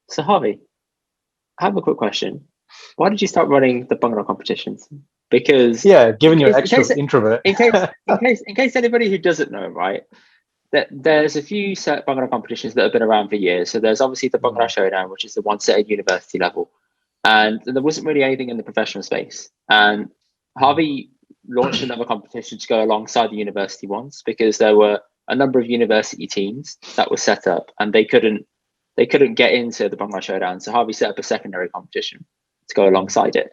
So Harvey, I have a quick question. Why did you start running the Bhangra competitions? Because Yeah, given you're extra introvert. in case anybody who doesn't know, right? That there's a few set Bhangra competitions that have been around for years. So there's obviously the Bhangra Showdown, which is the one set at university level, and there wasn't really anything in the professional space. And Harvey launched another competition to go alongside the university ones because there were a number of university teams that were set up and they couldn't get into the Bhangra Showdown. So Harvey set up a secondary competition to go alongside it.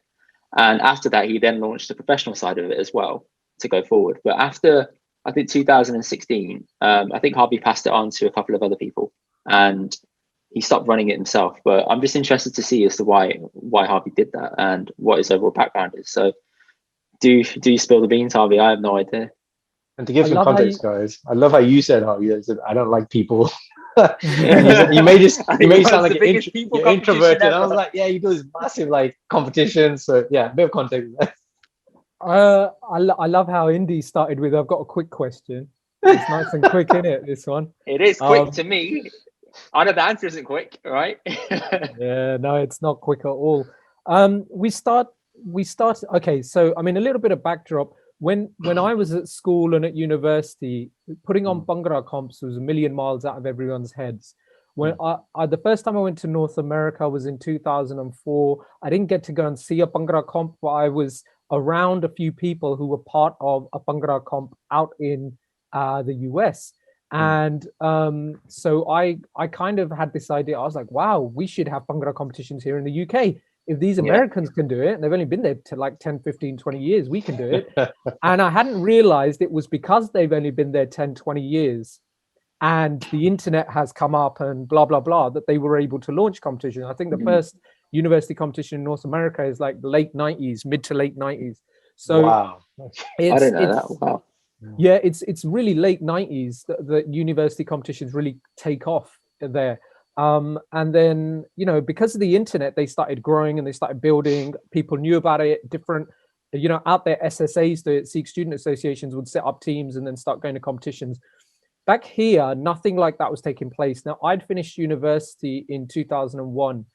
And after that, he then launched the professional side of it as well to go forward. But after, I think, 2016, I think Harvey passed it on to a couple of other people and he stopped running it himself. But I'm just interested to see as to why Harvey did that and what his overall background is. So do you spill the beans, Harvey? I have no idea. And to give some context, guys, I love how you said, Harvey, you said, I don't like people. you may sound like you're introverted. I was like, yeah, you do this massive like competition. So yeah, a bit of context. I love how Indy started with, I've got a quick question. It's nice and quick, isn't it, this one? It is quick to me. I know the answer isn't quick, right? Yeah, no, it's not quick at all. We start. Okay, so I mean, a little bit of backdrop. When I was at school and at university, putting on Bhangra comps was a million miles out of everyone's heads. When the first time I went to North America was in 2004. I didn't get to go and see a Bhangra comp, but I was around a few people who were part of a Bhangra comp out in the US. And so I kind of had this idea. I was like, wow, we should have Bhangra competitions here in the UK. If these Americans can do it, and they've only been there to like 10, 15, 20 years, we can do it. And I hadn't realized it was because they've only been there 10, 20 years and the internet has come up and blah, blah, blah, that they were able to launch competition. I think the first university competition in North America is like the late 90s, mid to late 90s. So wow. I don't know that. Wow. Yeah, it's really late 90s that university competitions really take off there. And then, you know, because of the internet, they started growing and they started building. People knew about it. Different, you know, out there, SSAs, the Sikh student associations, would set up teams and then start going to competitions. Back here, nothing like that was taking place. Now, I'd finished university in 2001.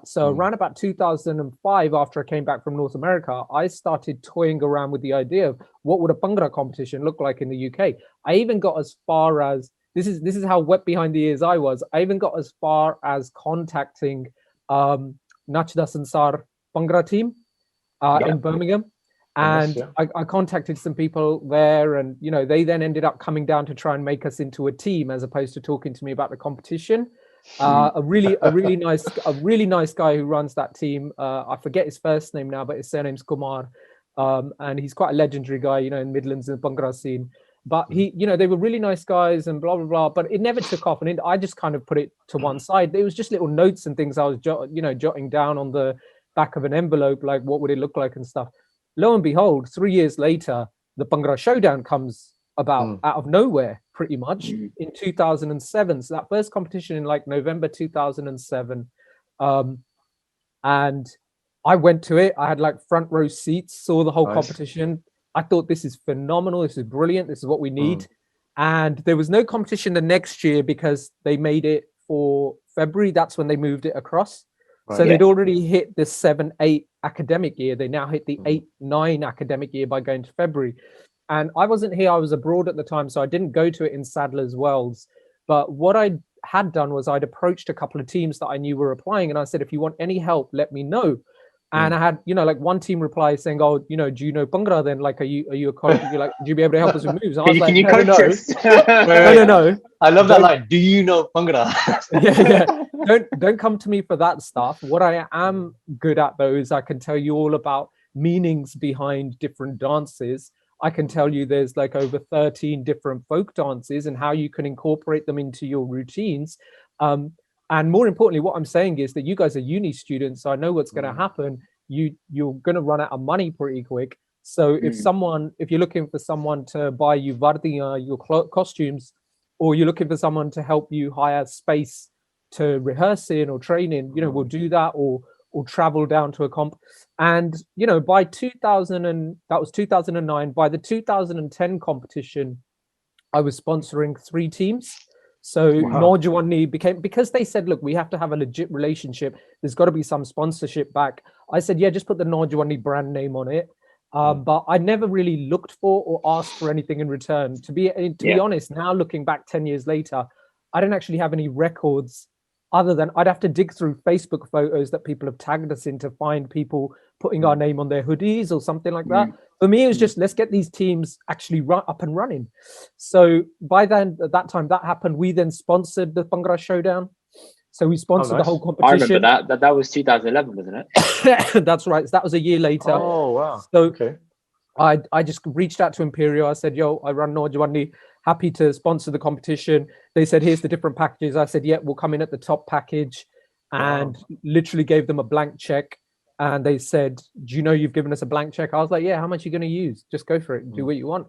So around about 2005, after I came back from North America, I started toying around with the idea of what would a Bhangra competition look like in the UK. I even got as far as, this is how wet behind the ears I was. I even got as far as contacting 𝗓𝗯𝗃𝗃𝗃 Bhangra team in Birmingham. And I contacted some people there, and you know, they then ended up coming down to try and make us into a team as opposed to talking to me about the competition. A really nice guy who runs that team. I forget his first name now, but his surname's Kumar. And he's quite a legendary guy, you know, in Midlands and Bhangra scene. But he, you know, they were really nice guys and blah, blah, blah, but it never took off. And I just kind of put it to one side. It was just little notes and things I was, jotting down on the back of an envelope, like what would it look like and stuff. Lo and behold, 3 years later, the Bhangra Showdown comes about out of nowhere, pretty much, in 2007. So that first competition in like November 2007. And I went to it. I had like front row seats, saw the whole competition. I thought, this is phenomenal. This is brilliant. This is what we need. And there was no competition the next year because they made it for February. That's when they moved it across. Right. So they'd already hit the 7-8 academic year. They now hit the 8-9 academic year by going to February. And I wasn't here. I was abroad at the time, so I didn't go to it in Sadler's Wells. But what I had done was I'd approached a couple of teams that I knew were applying. And I said, if you want any help, let me know. And I had, you know, like one team reply saying, "Oh, you know, do you know Bhangra? Then, like, are you a coach? You're like, do you be able to help us with moves?" And I was like, "No." I love that line. Do you know Bhangra? Don't come to me for that stuff. What I am good at, though, is I can tell you all about meanings behind different dances. I can tell you there's like over 13 different folk dances and how you can incorporate them into your routines. And more importantly, what I'm saying is that you guys are uni students, so I know what's going to happen. You're going to run out of money pretty quick. So if you're looking for someone to buy you vardiyan, your costumes, or you're looking for someone to help you hire space to rehearse in or train in, you know, we'll do that, or travel down to a comp. And, you know, by 2009, by the 2010 competition, I was sponsoring 3 teams. So 𝗓𝗯𝗍 became, because they said, look, we have to have a legit relationship. There's got to be some sponsorship back. I said, yeah, just put the 𝗓𝗯𝗍 brand name on it. But I never really looked for or asked for anything in return. To be honest, now looking back 10 years later, I don't actually have any records other than I'd have to dig through Facebook photos that people have tagged us in to find people putting our name on their hoodies or something like that. For me, it was just, let's get these teams actually up and running. So by then, at that time, that happened. We then sponsored the Bhangra Showdown. So we sponsored the whole competition. I remember that was 2011, wasn't it? That's right. So that was a year later. Oh, wow. So I just reached out to Imperial. I said, yo, I run 𝗓𝗯𝗍, happy to sponsor the competition. They said, here's the different packages. I said, yeah, we'll come in at the top package, and literally gave them a blank check. And they said, do you know you've given us a blank check? I was like, yeah, how much are you going to use? Just go for it. Do what you want.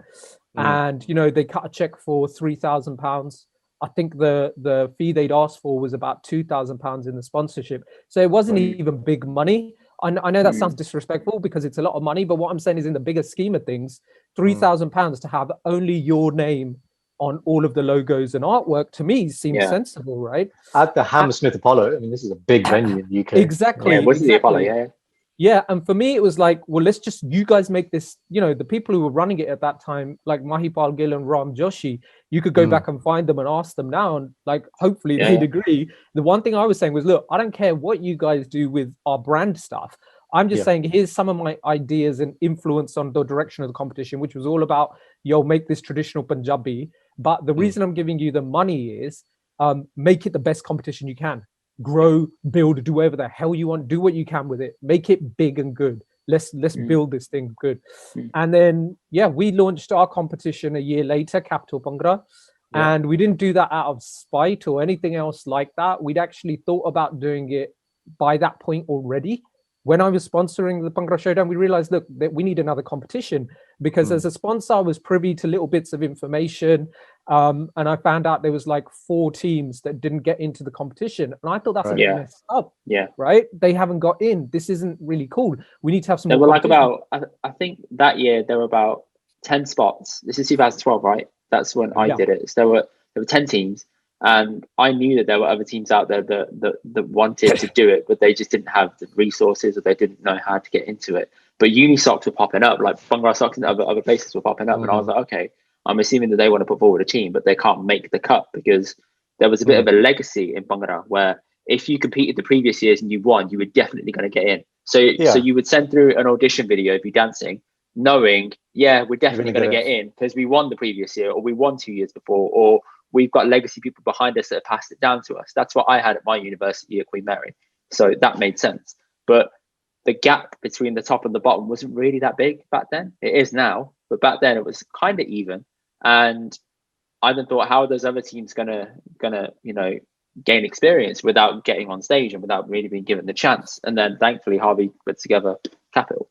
And, you know, they cut a check for £3,000. I think the fee they'd asked for was about £2,000 in the sponsorship. So it wasn't even big money. I know that sounds disrespectful because it's a lot of money, but what I'm saying is, in the bigger scheme of things, £3,000 to have only your name on all of the logos and artwork, to me seems sensible, right? At the Hammersmith Apollo, I mean, this is a big venue in the UK. Exactly. Yeah, it was the Apollo, Yeah, and for me, it was like, well, let's just, you guys make this, you know, the people who were running it at that time, like 𝗍𝗱𝗆𝗃 and Ram Joshi, you could go back and find them and ask them now, and like, hopefully they'd agree. The one thing I was saying was, look, I don't care what you guys do with our brand stuff. I'm just saying, here's some of my ideas and influence on the direction of the competition, which was all about, yo, make this traditional Punjabi. But the reason I'm giving you the money is, make it the best competition you can. Grow, build, do whatever the hell you want, do what you can with it, make it big and good. Let's build this thing good. And then we launched our competition a year later, Capital Bhangra, and we didn't do that out of spite or anything else like that. We'd actually thought about doing it by that point already. When I was sponsoring the Bhangra Showdown, we realized, look, that we need another competition, because as a sponsor, I was privy to little bits of information. And I found out there was like 4 teams that didn't get into the competition. And I thought that's a bit messed up. Right? They haven't got in. This isn't really cool. We need to have some more. There were like about, I think that year, there were about 10 spots. This is 2012, right? That's when I did it. So there were 10 teams. And I knew that there were other teams out there that wanted to do it, but they just didn't have the resources, or they didn't know how to get into it. But uni socks were popping up, like Bhangra socks and other places were popping up. And I was like, okay, I'm assuming that they want to put forward a team, but they can't make the cut, because there was a bit of a legacy in Bhangra where if you competed the previous years and you won, you were definitely going to get in. So you would send through an audition video of you dancing, knowing, we're definitely going to get in because we won the previous year, or we won 2 years before, or we've got legacy people behind us that have passed it down to us. That's what I had at my university at 𝗓𝗏. So that made sense. But the gap between the top and the bottom wasn't really that big back then. It is now, but back then it was kind of even. And I then thought, how are those other teams gonna gain experience without getting on stage and without really being given the chance? And then thankfully Harvey put together Capital.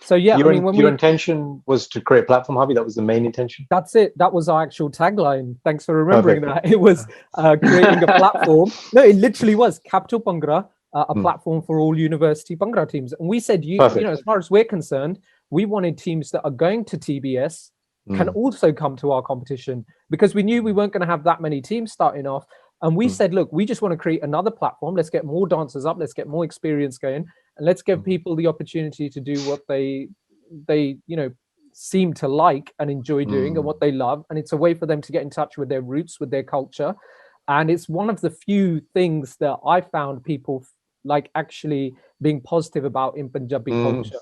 So your intention was to create a platform, Harvey. That was the main intention. That's it. That was our actual tagline. Thanks for remembering that. It was creating a platform. No, it literally was Capital Bhangra, a platform for all university Bhangra teams. And we said, you know, as far as we're concerned, we wanted teams that are going to TBS can also come to our competition, because we knew we weren't going to have that many teams starting off. And we said, look, we just want to create another platform. Let's get more dancers up. Let's get more experience going. And let's give people the opportunity to do what they seem to like and enjoy doing and what they love. And it's a way for them to get in touch with their roots, with their culture. And it's one of the few things that I found people like actually being positive about in Punjabi culture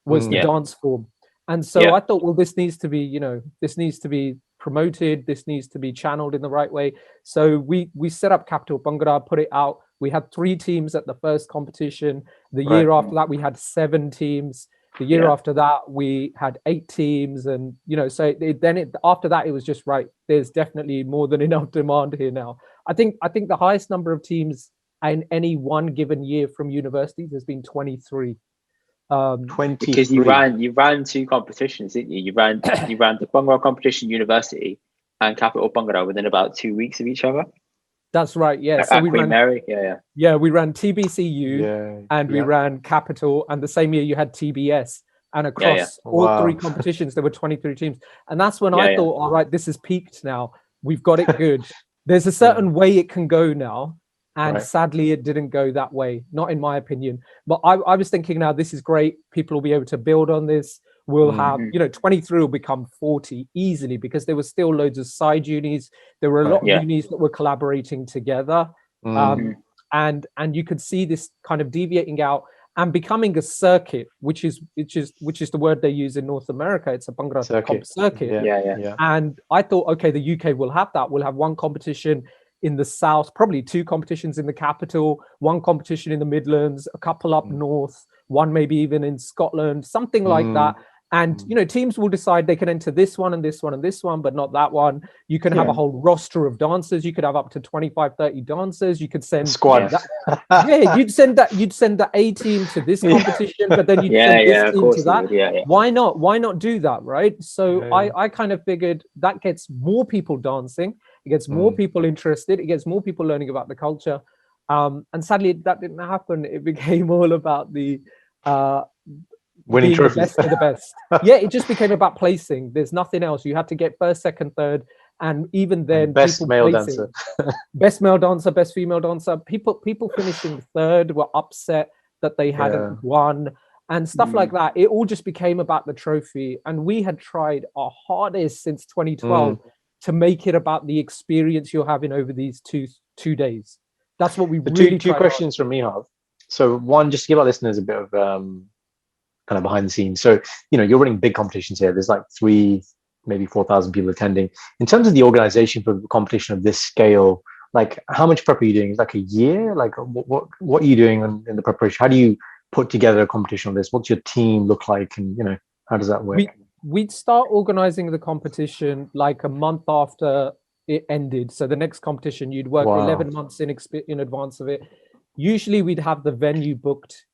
was the dance form. And so I thought, well, this needs to be, this needs to be promoted. This needs to be channeled in the right way. So we set up Capital Bhangra, put it out. We had 3 teams at the first competition. The year after that, we had 7 teams. The year after that, we had 8 teams. And, so after that, it was just right. There's definitely more than enough demand here now. I think the highest number of teams in any one given year from universities has been 23. 23. Because you ran 2 competitions, didn't you? You ran the Bhangra Competition University and Capital Bhangra within about 2 weeks of each other. That's right. Yeah. So we ran we ran TBCU and we ran Capital, and the same year you had TBS, and across all 3 competitions there were 23 teams. And that's when I thought, all right, this is peaked now. We've got it good. There's a certain way it can go now. And Right. sadly, it didn't go that way, not in my opinion. But I was thinking, now this is great. People will be able to build on this. We'll have, 23 will become 40 easily, because there were still loads of side unis. There were a lot of unis that were collaborating together. And you could see this kind of deviating out and becoming a circuit, which is the word they use in North America. It's a Bhangra comp circuit. Yeah. And I thought, okay, the UK will have that. We'll have one competition in the south, probably two competitions in the capital, one competition in the Midlands, a couple up north, one maybe even in Scotland, something like that. And teams will decide they can enter this one and this one and this one, but not that one. You can have a whole roster of dancers. You could have up to 25, 30 dancers. You could send squad. You'd send the A team to this competition, but then you'd send this team to that. Why not do that, right? So I kind of figured that gets more people dancing. It gets more people interested. It gets more people learning about the culture. And sadly, that didn't happen. It became all about the winning trophies. The best of the best. It just became about placing. There's nothing else. You had to get first, second, third, and even then, and best male dancer, best male dancer, best female dancer. People finishing third were upset that they hadn't won and stuff like that. It all just became about the trophy, and we had tried our hardest since 2012 to make it about the experience you're having over these two days. That's what we really. Two questions from me, Harv. So one, just to give our listeners a bit of kind of behind the scenes. So, you're running big competitions here. There's like 3,000, maybe 4,000 people attending. In terms of the organization for a competition of this scale, like how much prep are you doing? Is like a year? Like what are you doing in the preparation? How do you put together a competition on this? What's your team look like? And, how does that work? We'd start organizing the competition like a month after it ended. So the next competition, you'd work 11 months in advance of it. Usually we'd have the venue booked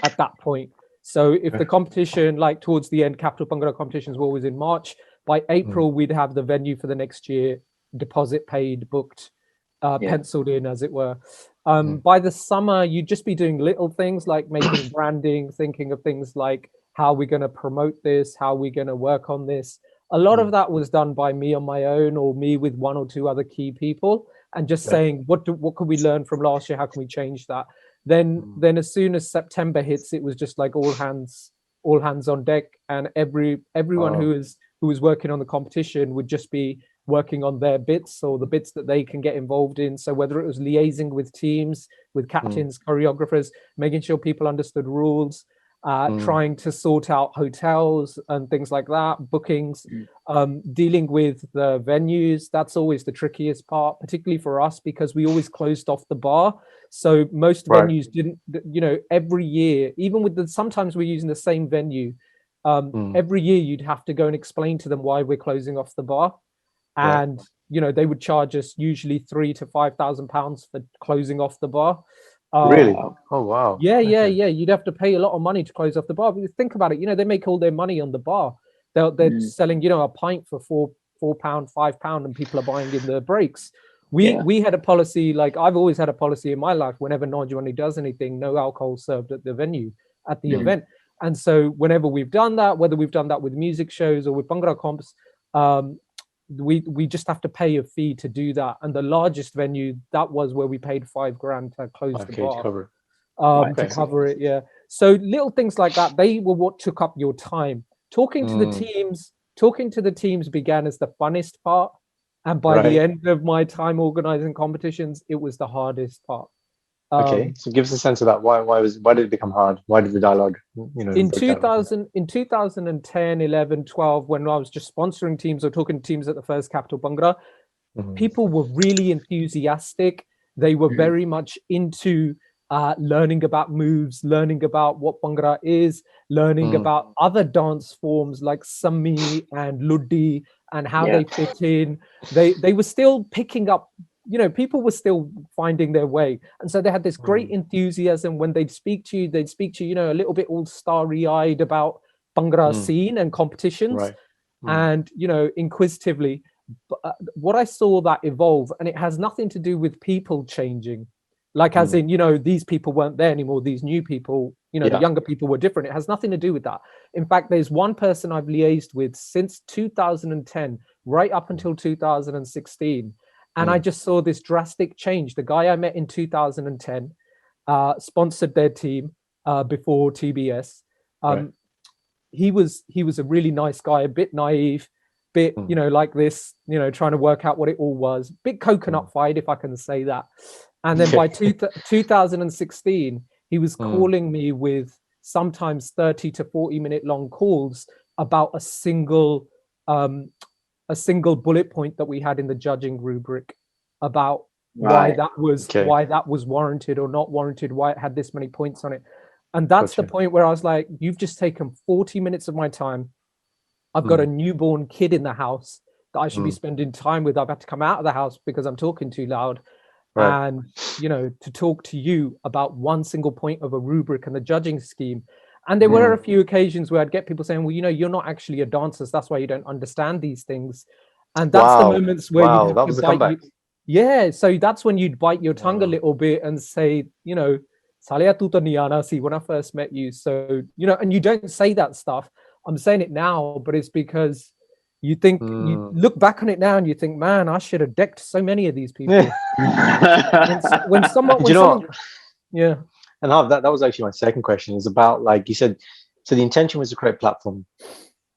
at that point. So if the competition, like towards the end, Capital Bhangra competitions were always in March, by April, we'd have the venue for the next year, deposit paid, booked, penciled in, as it were. By the summer, you'd just be doing little things like making branding, thinking of things like how we're going to promote this, how we're going to work on this. A lot of that was done by me on my own, or me with one or two other key people, and just saying, what could we learn from last year? How can we change that? Then as soon as September hits, it was just like all hands on deck, and everyone who was working on the competition would just be working on their bits, or the bits that they can get involved in. So whether it was liaising with teams, with captains, choreographers, making sure people understood rules, trying to sort out hotels and things like that, bookings, dealing with the venues. That's always the trickiest part, particularly for us, because we always closed off the bar. So most venues didn't, every year, even with sometimes we're using the same venue, every year you'd have to go and explain to them why we're closing off the bar. And, they would charge us usually £3,000 to £5,000 for closing off the bar. Really? Oh, wow. Yeah. You'd have to pay a lot of money to close off the bar. But think about it, they make all their money on the bar. They're selling, a pint for £4, £5, and people are buying in the breaks. We had a policy, like I've always had a policy in my life, whenever Najwani does anything, no alcohol served at the venue, at the event. And so whenever we've done that, whether we've done that with music shows or with Bhangra comps, we just have to pay a fee to do that. And the largest venue, that was where we paid $5,000 to close the bar. To cover it. Yeah. So little things like that, they were what took up your time. Talking to the teams began as the funnest part. And by the end of my time organizing competitions, it was the hardest part. So give us a sense of that. Why did it become hard? Why did the dialogue, in 2010, 11, 12, when I was just sponsoring teams or talking to teams at the first Capital Bhangra, people were really enthusiastic. They were very much into learning about moves, learning about what Bhangra is, learning about other dance forms like Sammi and Luddi and how they fit in. They were still picking up, people were still finding their way. And so they had this great enthusiasm. When they'd speak to you, a little bit all starry-eyed about Bhangra scene and competitions. And, inquisitively. But what I saw that evolve, and it has nothing to do with people changing. Like as in, these people weren't there anymore. These new people, the younger people were different. It has nothing to do with that. In fact, there's one person I've liaised with since 2010, right up until 2016. And I just saw this drastic change. The guy I met in 2010 sponsored their team before TBS. He was a really nice guy, a bit naive, bit, you know, like this, you know, trying to work out what it all was. Bit coconut fight, if I can say that. And then by 2016, he was calling me with sometimes 30 to 40-minute long calls about a single bullet point that we had in the judging rubric about why that was warranted or not warranted, why it had this many points on it. And that's the point where I was like, you've just taken 40 minutes of my time. I've got a newborn kid in the house that I should be spending time with. I've had to come out of the house because I'm talking too loud. And, you know, to talk to you about one single point of a rubric and the judging scheme. And there were a few occasions where I'd get people saying, well, you know, you're not actually a dancer. So that's why you don't understand these things. And that's the moments where you have to bite. So that's when you'd bite your tongue a little bit and say, you know, when I first met you. So, you know, and you don't say that stuff. I'm saying it now, but it's because you think, you look back on it now and you think, man, I should have decked so many of these people. when someone, And that was actually my second question, is about, like you said, so the intention was to create a platform.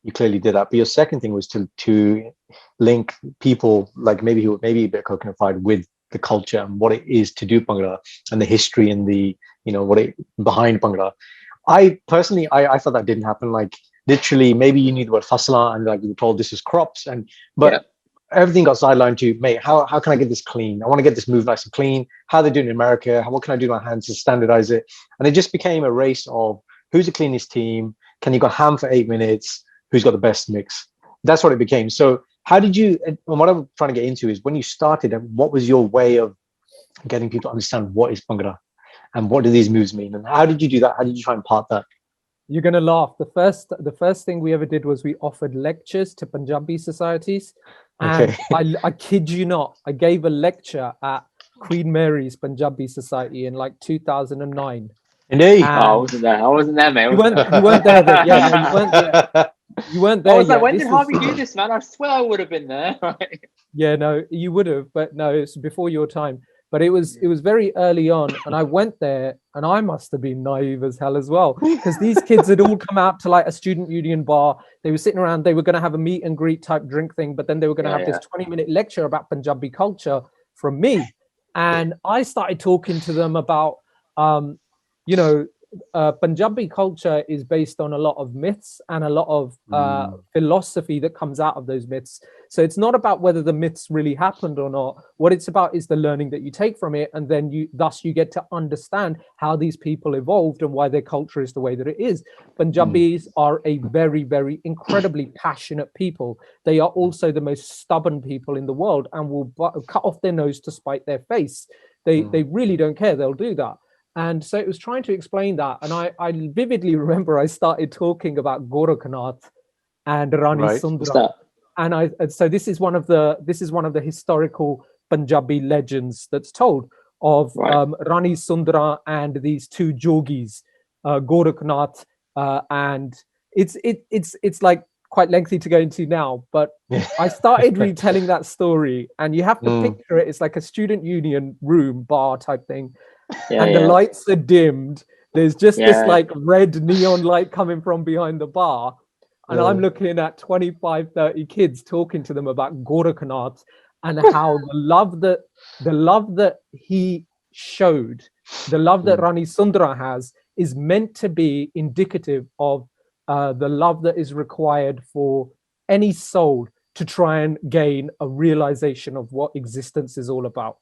You clearly did that. But your second thing was to link people, like maybe who maybe a bit coconutified, with the culture and what it is to do Bhangra and the history and the, you know, behind Bhangra. I personally, I thought that didn't happen. Like literally, maybe you knew the word fasla and like you were told this is crops, but everything got sidelined to, mate, how can I get this clean? I want to get this move nice and clean. How they do it in America? What can I do with my hands to standardize it? And it just became a race of who's the cleanest team? Can you go ham for 8 minutes? Who's got the best mix? That's what it became. So how did you, and what I'm trying to get into is when you started, and what was your way of getting people to understand what is Bhangra and what do these moves mean? And how did you do that? How did you try and impart that? You're going to laugh. The first thing we ever did was we offered lectures to Punjabi societies. And I kid you not, I gave a lecture at Queen Mary's Punjabi Society in like 2009. Indeed. I wasn't there, mate. You weren't there then. Yeah, no, you weren't there. You weren't there. I was like, when did Harvey do this, man? I swear I would have been there. Yeah, no, you would have, but no, it's before your time. But it was very early on, and I went there, and I must have been naive as hell as well, because these kids had all come out to like a student union bar. They were sitting around. They were going to have a meet and greet type drink thing, but then they were going to have this 20-minute lecture about Punjabi culture from me, and I started talking to them about, you know, Punjabi culture is based on a lot of myths and a lot of philosophy that comes out of those myths. So it's not about whether the myths really happened or not. What it's about is the learning that you take from it, and then you get to understand how these people evolved and why their culture is the way that it is. Punjabis are a very, very incredibly passionate people. They are also the most stubborn people in the world and will cut off their nose to spite their face. They really don't care. They'll do that. And so it was trying to explain that. And I vividly remember I started talking about 𝗓𝗏𝗃 and Rani Sundara. And so this is one of the historical Punjabi legends that's told of Rani Sundara and these two jogis, 𝗓𝗏𝗃, and it's like quite lengthy to go into now, but I started retelling that story, and you have to picture it. It's like a student union room bar type thing. And the lights are dimmed. There's just this like red neon light coming from behind the bar. And I'm looking at 25, 30 kids talking to them about 𝗓𝗏𝗃 and how the love that he showed, the love that Rani Sundara has, is meant to be indicative of the love that is required for any soul to try and gain a realization of what existence is all about.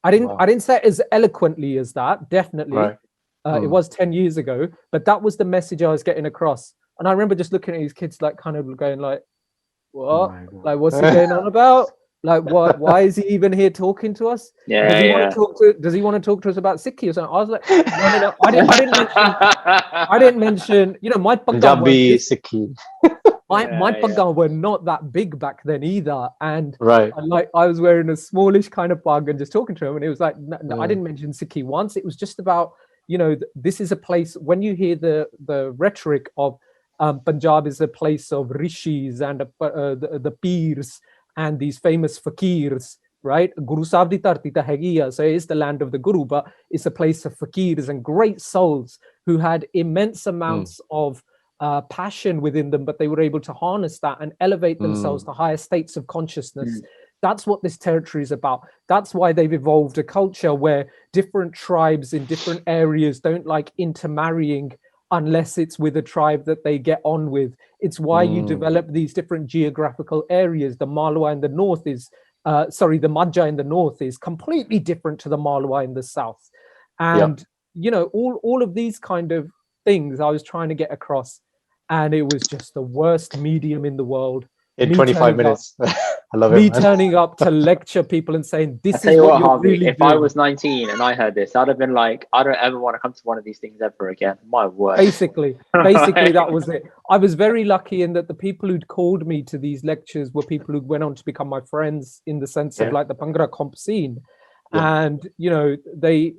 I didn't say it as eloquently as that, definitely. It was 10 years ago, but that was the message I was getting across. And I remember just looking at these kids, like kind of going like, what? Like, what's he going on about? Like, what? Why is he even here talking to us? Does he want to talk to us about Sikhi or something? I was like, no, I didn't mention, you know, my Punjabi Sikhi. My paggan were not that big back then either, and like I was wearing a smallish kind of pug and just talking to him, and it was like, no, I didn't mention Sikhi once. It was just about, you know, this is a place, when you hear the rhetoric of Punjab is a place of rishis and the peers and these famous fakirs, right? Guru Sahib di dharti ta hegi hai. So it is the land of the Guru, but it's a place of fakirs and great souls who had immense amounts of passion within them, but they were able to harness that and elevate themselves to higher states of consciousness. That's what this territory is about. That's why they've evolved a culture where different tribes in different areas don't like intermarrying unless it's with a tribe that they get on with. It's why you develop these different geographical areas. The Malwa in the north is, the Majha in the north is completely different to the Malwa in the south. And, you know, all of these kind of things I was trying to get across. And it was just the worst medium in the world. In 25 minutes. I love it, Me man. turning up to lecture people and saying, this I is what you're Harvey, really if doing. I was 19 and I heard this, I'd have been like, I don't ever want to come to one of these things ever again. My word. Basically, that was it. I was very lucky in that the people who'd called me to these lectures were people who went on to become my friends in the sense of like the Bhangra comp scene. And, you know, they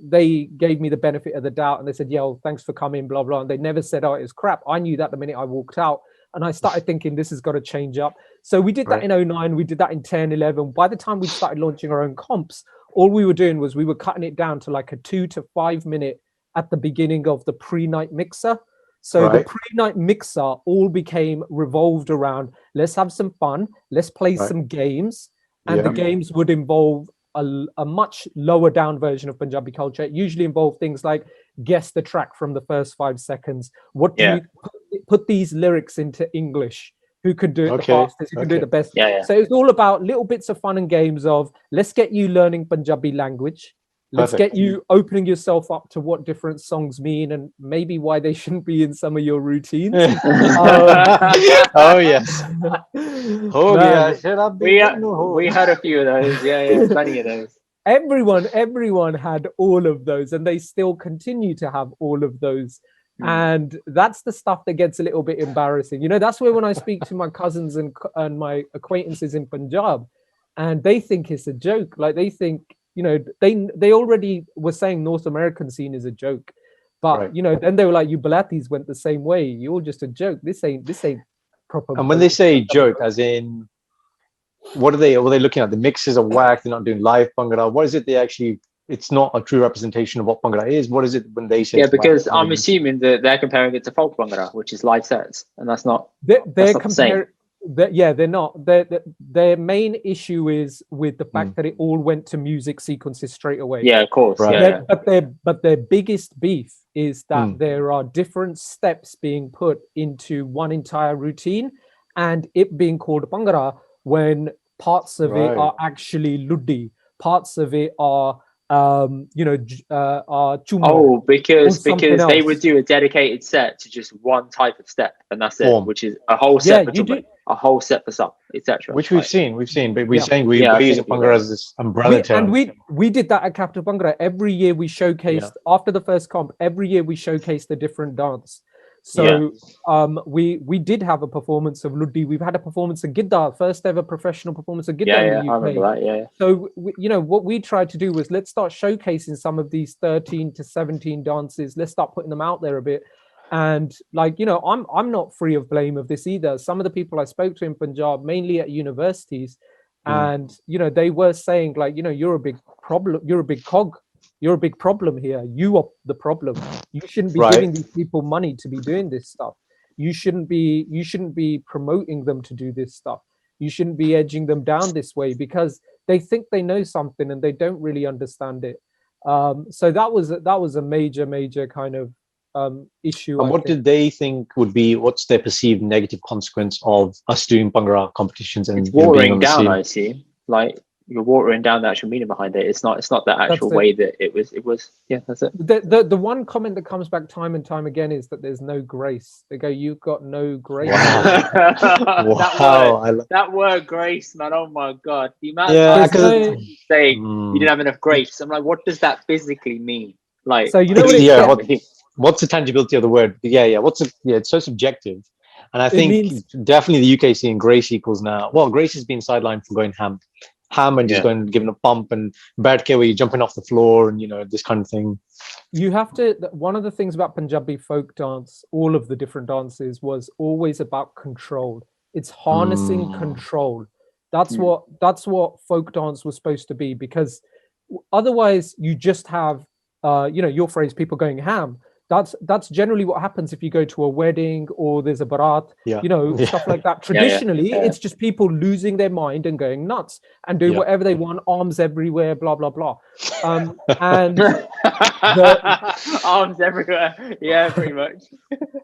gave me the benefit of the doubt and they said, yo, thanks for coming, blah, blah. And they never said, oh, it was crap. I knew that the minute I walked out. And I started thinking this has got to change up. So we did that in 09, we did that in 10, 11. By the time we started launching our own comps, all we were doing was we were cutting it down to like a 2 to 5 minute at the beginning of the pre-night mixer. So the pre-night mixer all became revolved around, let's have some fun, let's play some games. And the games would involve a much lower down version of Punjabi culture. It usually involved things like guess the track from the first 5 seconds. What do you put these lyrics into English? Who could do it the fastest? Who can do it the best? So it was all about little bits of fun and games of let's get you learning Punjabi language. Let's get you opening yourself up to what different songs mean and maybe why they shouldn't be in some of your routines. Oh yes. We had a few of those. Yeah, plenty of those. Everyone had all of those, and they still continue to have all of those. And that's the stuff that gets a little bit embarrassing. You know, that's where when I speak to my cousins and my acquaintances in Punjab, and they think it's a joke. Like they think, you know, they already were saying North American scene is a joke, but you know, then they were like, you Balatis went the same way. You're just a joke. This ain't proper. And when they say joke, as in, what are they looking at? The mixes are whack. They're not doing live Bhangra. What is it they actually? It's not a true representation of what Bhangra is. What is it when they say? Yeah, because I'm assuming that they're comparing it to folk Bhangra, which is live sets, and that's not. They're comparing. They're not. Their main issue is with the fact that it all went to music sequences straight away. Yeah, of course. Right. But their biggest beef is that there are different steps being put into one entire routine, and it being called Bhangra when parts of it are actually Luddi, parts of it are chumma, because they would do a dedicated set to just one type of step, and that's it, which is a whole set for chumma, a whole set for sub, etc. Which we've seen, but we're saying we're using Bhangra as this umbrella term. And we did that at Capital Bhangra. Every year we showcased after the first comp. Every year we showcased a different dance. So we did have a performance of Luddi. We've had a performance of Gidda, first ever professional performance of Gidda in the UK. I remember that, So what we tried to do was let's start showcasing some of these 13 to 17 dances. Let's start putting them out there a bit. And I'm not free of blame of this either. Some of the people I spoke to in Punjab, mainly at universities, and they were saying like, you're a big problem, you're a big cog. You're a big problem here. You are the problem. You shouldn't be giving these people money to be doing this stuff. You shouldn't be promoting them to do this stuff. You shouldn't be edging them down this way because they think they know something and they don't really understand it. So that was a major kind of issue. And what did they think would be? What's their perceived negative consequence of us doing Bhangra competitions and watering down? I see. Like, you're watering down the actual meaning behind it. It's not the actual way that it was. That's it. The one comment that comes back time and time again is that there's no grace. They go, you've got no grace. Wow. That word grace, man. Oh my God. The amount of times saying you didn't have enough grace. I'm like, what does that physically mean? Like, so you know what's the tangibility of the word? It's so subjective. And I think definitely the UK seeing grace equals now. Well, grace has been sidelined from going ham and just going giving a pump, and 𝗶𝗏𝗃𝗏𝗃 where you're jumping off the floor and this kind of thing. You have to. One of the things about Punjabi folk dance, all of the different dances, was always about control. It's harnessing control. That's what folk dance was supposed to be, because otherwise you just have your phrase, people going ham. That's generally what happens if you go to a wedding or there's a barat, stuff like that. Traditionally, it's just people losing their mind and going nuts and doing whatever they want, arms everywhere, blah blah blah. And arms everywhere, pretty much.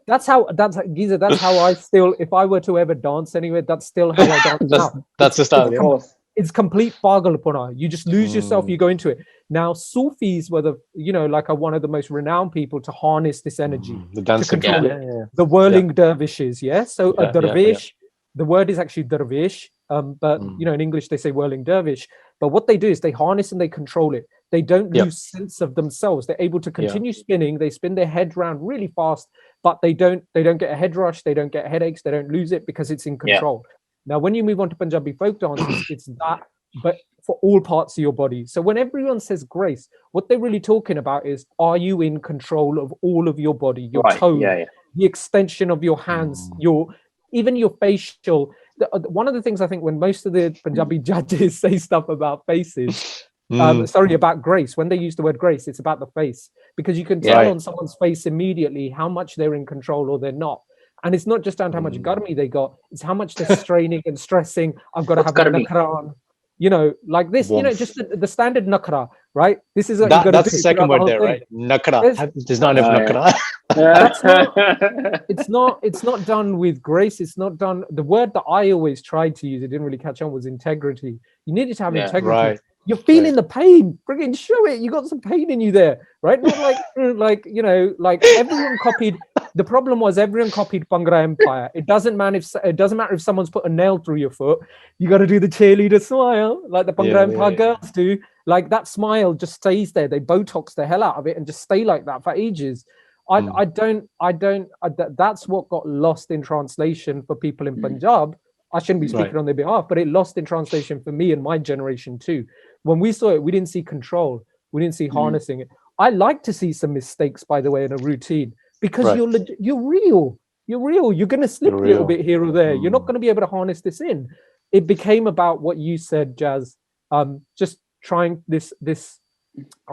That's how I still, if I were to ever dance anywhere, that's still how I dance now. That's the style. It's complete 𝗶𝗶𝘆𝗶𝗏. You just lose yourself, you go into it. Now, Sufis were one of the most renowned people to harness this energy, the dancing, to control it. The whirling dervishes, So a dervish, the word is actually dervish, but in English they say whirling dervish. But what they do is they harness and they control it. They don't lose sense of themselves. They're able to continue spinning. They spin their head round really fast, but they don't get a head rush. They don't get headaches. They don't lose it because it's in control. Now, when you move on to Punjabi folk dance, it's that, but for all parts of your body. So when everyone says grace, what they're really talking about is, are you in control of all of your body, your toes, the extension of your hands, even your facial. One of the things I think when most of the Punjabi judges say stuff about faces, about grace, when they use the word grace, it's about the face, because you can tell on someone's face immediately how much they're in control or they're not. And it's not just down to how much garmi they got, it's how much they're straining and stressing. I've got to have a nakra on, like this, just the standard nakra, right? This is what you got to do. That's the second word there, right? Nakra. There's not enough nakra. It's not done with grace. It's not done. The word that I always tried to use, it didn't really catch on, was integrity. You needed to have integrity. Right. You're feeling the pain. Friggin' show it. You got some pain in you there, right? Not like everyone copied. The problem was everyone copied Bhangra Empire. It doesn't matter if someone's put a nail through your foot. You got to do the cheerleader smile like the Bhangra Empire girls do. Like that smile just stays there. They Botox the hell out of it and just stay like that for ages. That's what got lost in translation for people in Punjab. I shouldn't be speaking on their behalf, but it lost in translation for me and my generation too. When we saw it, we didn't see control. We didn't see harnessing it. I like to see some mistakes, by the way, in a routine, because you're real. You're going to slip a little bit here or there. You're not going to be able to harness this in. It became about what you said, Jazz, just trying this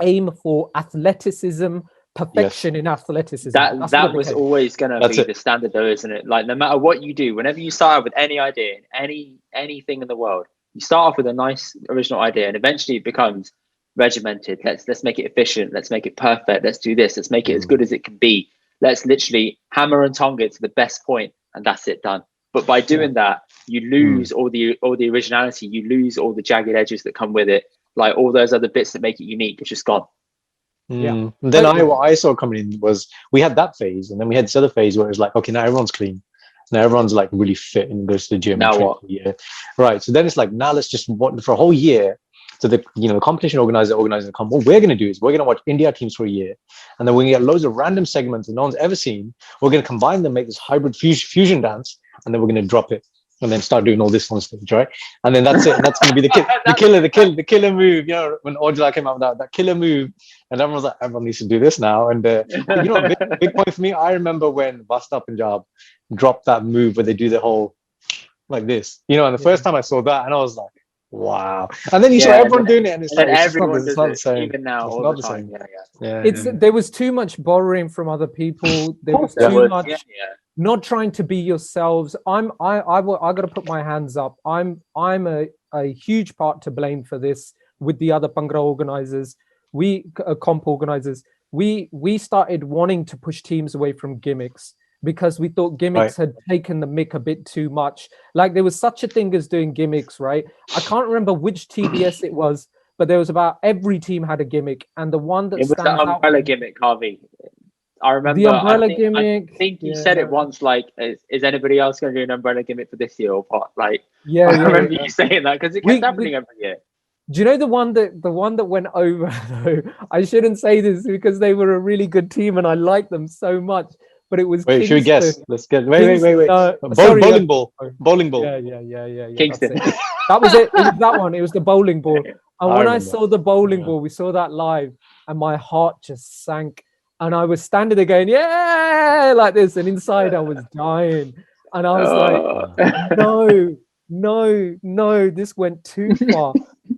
aim for athleticism, perfection in athleticism. That was always going to be the standard, though, isn't it? Like, no matter what you do, whenever you start out with any idea, anything in the world, you start off with a nice original idea, and eventually it becomes regimented. Let's make it efficient. Let's make it perfect. Let's do this. Let's make it as good as it can be. Let's literally hammer and tongue it to the best point, and that's it, done. But by doing that, you lose all the originality. You lose all the jagged edges that come with it. Like all those other bits that make it unique, it's just gone. And then what I saw coming in was we had that phase, and then we had this other phase where it was like, okay, now everyone's clean. Now everyone's like really fit and goes to the gym. Now what? Right. So then it's like, now let's just for a whole year. So the competition organizer come. What we're going to do is we're going to watch India teams for a year, and then we're going to get loads of random segments that no one's ever seen. We're going to combine them, make this hybrid fusion dance, and then we're going to drop it and then start doing all this on stage, right? And then that's it. And that's going to be the killer move. When Ojala came out with that killer move, and everyone was like, everyone needs to do this now. And a big point for me, I remember when Vasta Punjab dropped that move where they do the whole like this, and the first time I saw that, and I was like, wow. And then you saw everyone doing it, and it's like, everyone it's not the same. Even now, it's all not the time. There was too much borrowing from other people. There was too much not trying to be yourselves. I got to put my hands up. I'm a huge part to blame for this with the other Bhangra organizers. Comp organizers. We started wanting to push teams away from gimmicks, because we thought gimmicks had taken the mick a bit too much. Like there was such a thing as doing gimmicks, right? I can't remember which TBS it was, but there was about every team had a gimmick, and the one that it was the umbrella gimmick, Harvey. I remember the umbrella gimmick. I think you said it once. Like, is anybody else going to do an umbrella gimmick for this year or what? Like, I remember you saying that, because it kept happening every year. Do you know the one that went over though? I shouldn't say this because they were a really good team and I liked them so much. But it was Kingston. Should we guess? Let's get wait. Bowling ball. Yeah. Kingston. That was it. It was that one. It was the bowling ball. And when I saw the bowling ball, we saw that live, and my heart just sank. And I was standing there going, yeah, like this. And inside I was dying. And I was like, no, no, this went too far.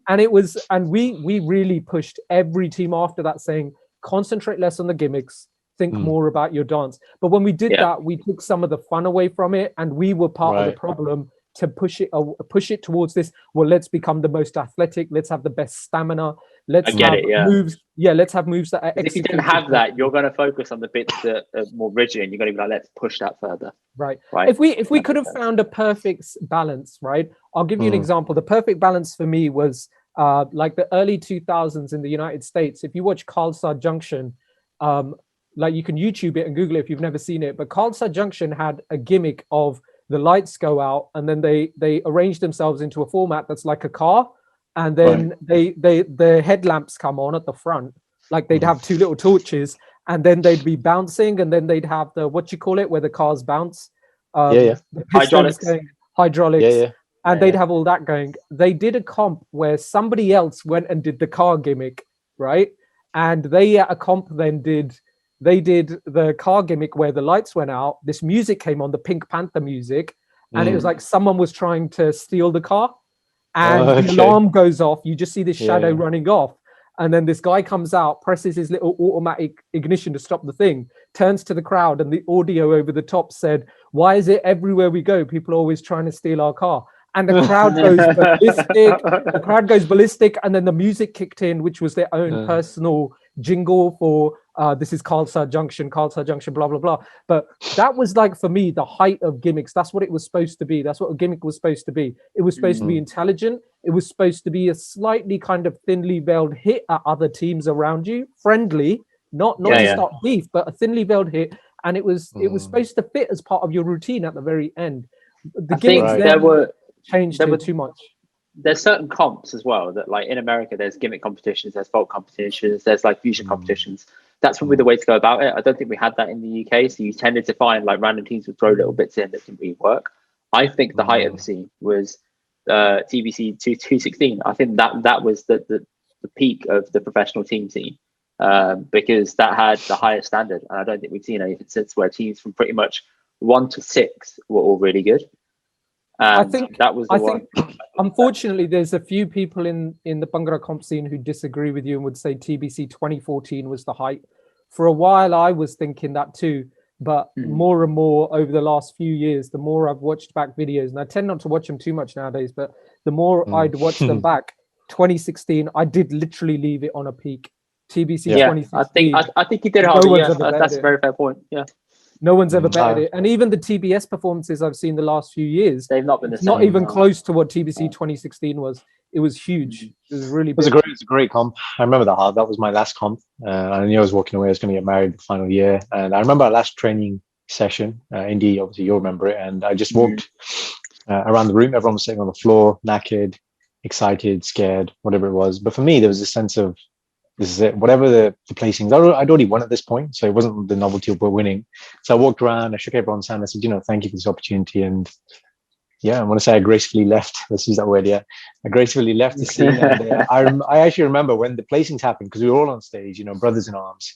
And we really pushed every team after that, saying, concentrate less on the gimmicks, think more about your dance. But when we did that, we took some of the fun away from it, and we were part of the problem to push it towards this. Well, let's become the most athletic. Let's have the best stamina. Let's have moves. Yeah, let's have moves that are executed. If you didn't have that, you're going to focus on the bits that are more rigid, and you're going to be like, let's push that further. Right. If we could have found a perfect balance, right? I'll give you an example. The perfect balance for me was like the early 2000s in the United States. If you watch 𝗶𝗆𝗄𝗃 Junction, like you can YouTube it and Google it if you've never seen it. But 𝗶𝗆𝗄𝗃 Junction had a gimmick of the lights go out, and then they arrange themselves into a format that's like a car, and then the headlamps come on at the front, like they'd have two little torches, and then they'd be bouncing, and then they'd have the where the cars bounce, the hydraulics, and they'd have all that going. They did a comp where somebody else went and did the car gimmick, right? And they at a comp then did the car gimmick where the lights went out, this music came on, the Pink Panther music, and it was like someone was trying to steal the car, and the alarm goes off. You just see this shadow running off, and then this guy comes out, presses his little automatic ignition to stop the thing, turns to the crowd, and the audio over the top said, "Why is it everywhere we go, people are always trying to steal our car?" And the crowd goes ballistic. The crowd goes ballistic, and then the music kicked in, which was their own personal jingle for this is 𝗶𝗆𝗄𝗃 Junction, blah blah blah. But that was like, for me, the height of gimmicks. That's what it was supposed to be. That's what a gimmick was supposed to be. It was supposed to be intelligent. It was supposed to be a slightly kind of thinly veiled hit at other teams around you, friendly, not to start beef, but a thinly veiled hit. And it was supposed to fit as part of your routine at the very end. The gimmicks changed too much. There's certain comps as well that, like in America, there's gimmick competitions, there's folk competitions, there's like fusion competitions. That's probably the way to go about it. I don't think we had that in the UK, so you tended to find like random teams would throw little bits in that didn't really work. I think the height of the scene was TBC 216. I think that was the peak of the professional team scene, because that had the highest standard, and I don't think we've seen anything since where teams from pretty much 1 to 6 were all really good. I think that was the one. Unfortunately, there's a few people in the Bhangra comp scene who disagree with you and would say TBC 2014 was the height. For a while, I was thinking that too, but more and more over the last few years, the more I've watched back videos, and I tend not to watch them too much nowadays, but the more I'd watch them back, 2016, I did literally leave it on a peak. TBC 2016. I think you did, Harvey. That's a very fair point. Yeah. No one's ever bettered it. And even the TBS performances I've seen the last few years, they've not been the same. Not even close to what TBC 2016 was. It was huge. It was really big. It was a great comp. I remember that hard. That was my last comp. I knew I was walking away. I was going to get married the final year. And I remember our last training session. Indy, obviously you'll remember it. And I just walked around the room. Everyone was sitting on the floor, knackered, excited, scared, whatever it was. But for me, there was a sense of, this is it. Whatever the placings, I'd already won at this point, so it wasn't the novelty of winning. So I walked around, I shook everyone's hand, I said, thank you for this opportunity. And I want to say I gracefully left. Let's use that word. I gracefully left the scene. And I actually remember when the placings happened, because we were all on stage, brothers in arms.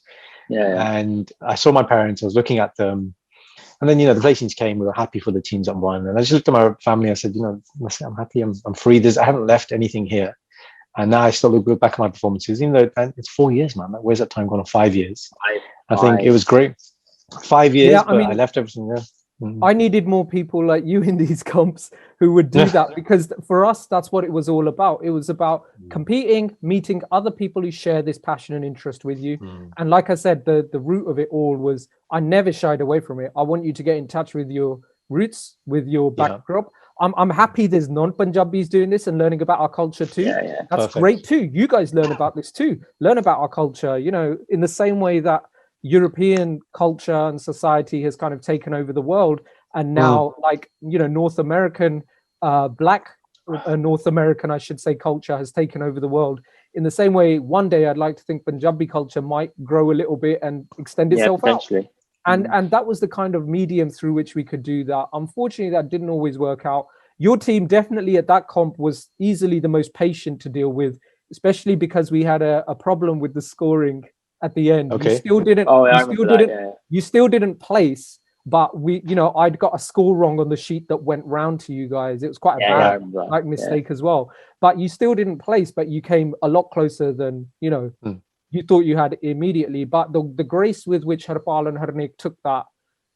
And I saw my parents. I was looking at them, and then the placings came. We were happy for the teams that won, and I just looked at my family. I said, I'm happy. I'm free. I haven't left anything here. And now I still look back at my performances, even though it's 4 years, man. Where's that time gone? 5 years. I think it was great. 5 years, but I left everything there. I needed more people like you in these comps who would do that, because for us, that's what it was all about. It was about competing, meeting other people who share this passion and interest with you. And like I said, the root of it all was, I never shied away from it. I want you to get in touch with your roots, with your backdrop. I'm happy there's non-Punjabis doing this and learning about our culture too. That's great too. You guys learn about this too. Learn about our culture, in the same way that European culture and society has kind of taken over the world. And now, North American, Black North American, I should say, culture has taken over the world. In the same way, one day I'd like to think Punjabi culture might grow a little bit and extend itself out. And that was the kind of medium through which we could do that. Unfortunately, that didn't always work out. Your team definitely at that comp was easily the most patient to deal with, especially because we had a problem with the scoring at the end. You still didn't. You still didn't place, but I'd got a score wrong on the sheet that went round to you guys. It was quite a bad mistake as well. But you still didn't place, but you came a lot closer than you thought you had immediately. But the grace with which 𝗶𝗆𝗆 and 𝗶𝗔 took that,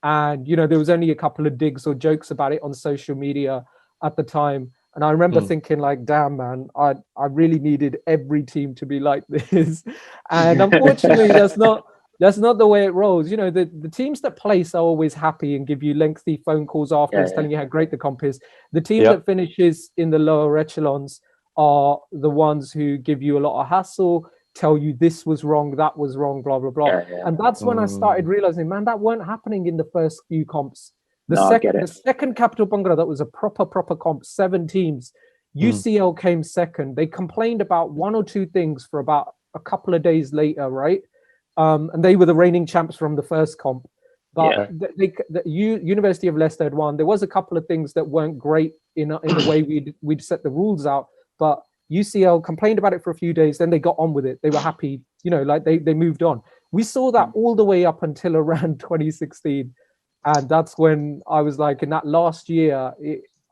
and there was only a couple of digs or jokes about it on social media at the time. And I remember thinking, like, damn, man, I really needed every team to be like this. And unfortunately, that's not the way it rolls. The teams that place are always happy and give you lengthy phone calls afterwards telling you how great the comp is. The team that finishes in the lower echelons are the ones who give you a lot of hassle, tell you this was wrong, that was wrong, blah, blah, blah. And that's when I started realizing, man, that weren't happening in the first few comps. The second Capital Bhangra, that was a proper comp, 7 teams. UCL came second. They complained about 1 or 2 things for about a couple of days later, right? And they were the reigning champs from the first comp. But the University of Leicester had won. There was a couple of things that weren't great in the way we'd set the rules out. But UCL complained about it for a few days. Then they got on with it. They were happy, like they moved on. We saw that all the way up until around 2016. And that's when I was like, in that last year,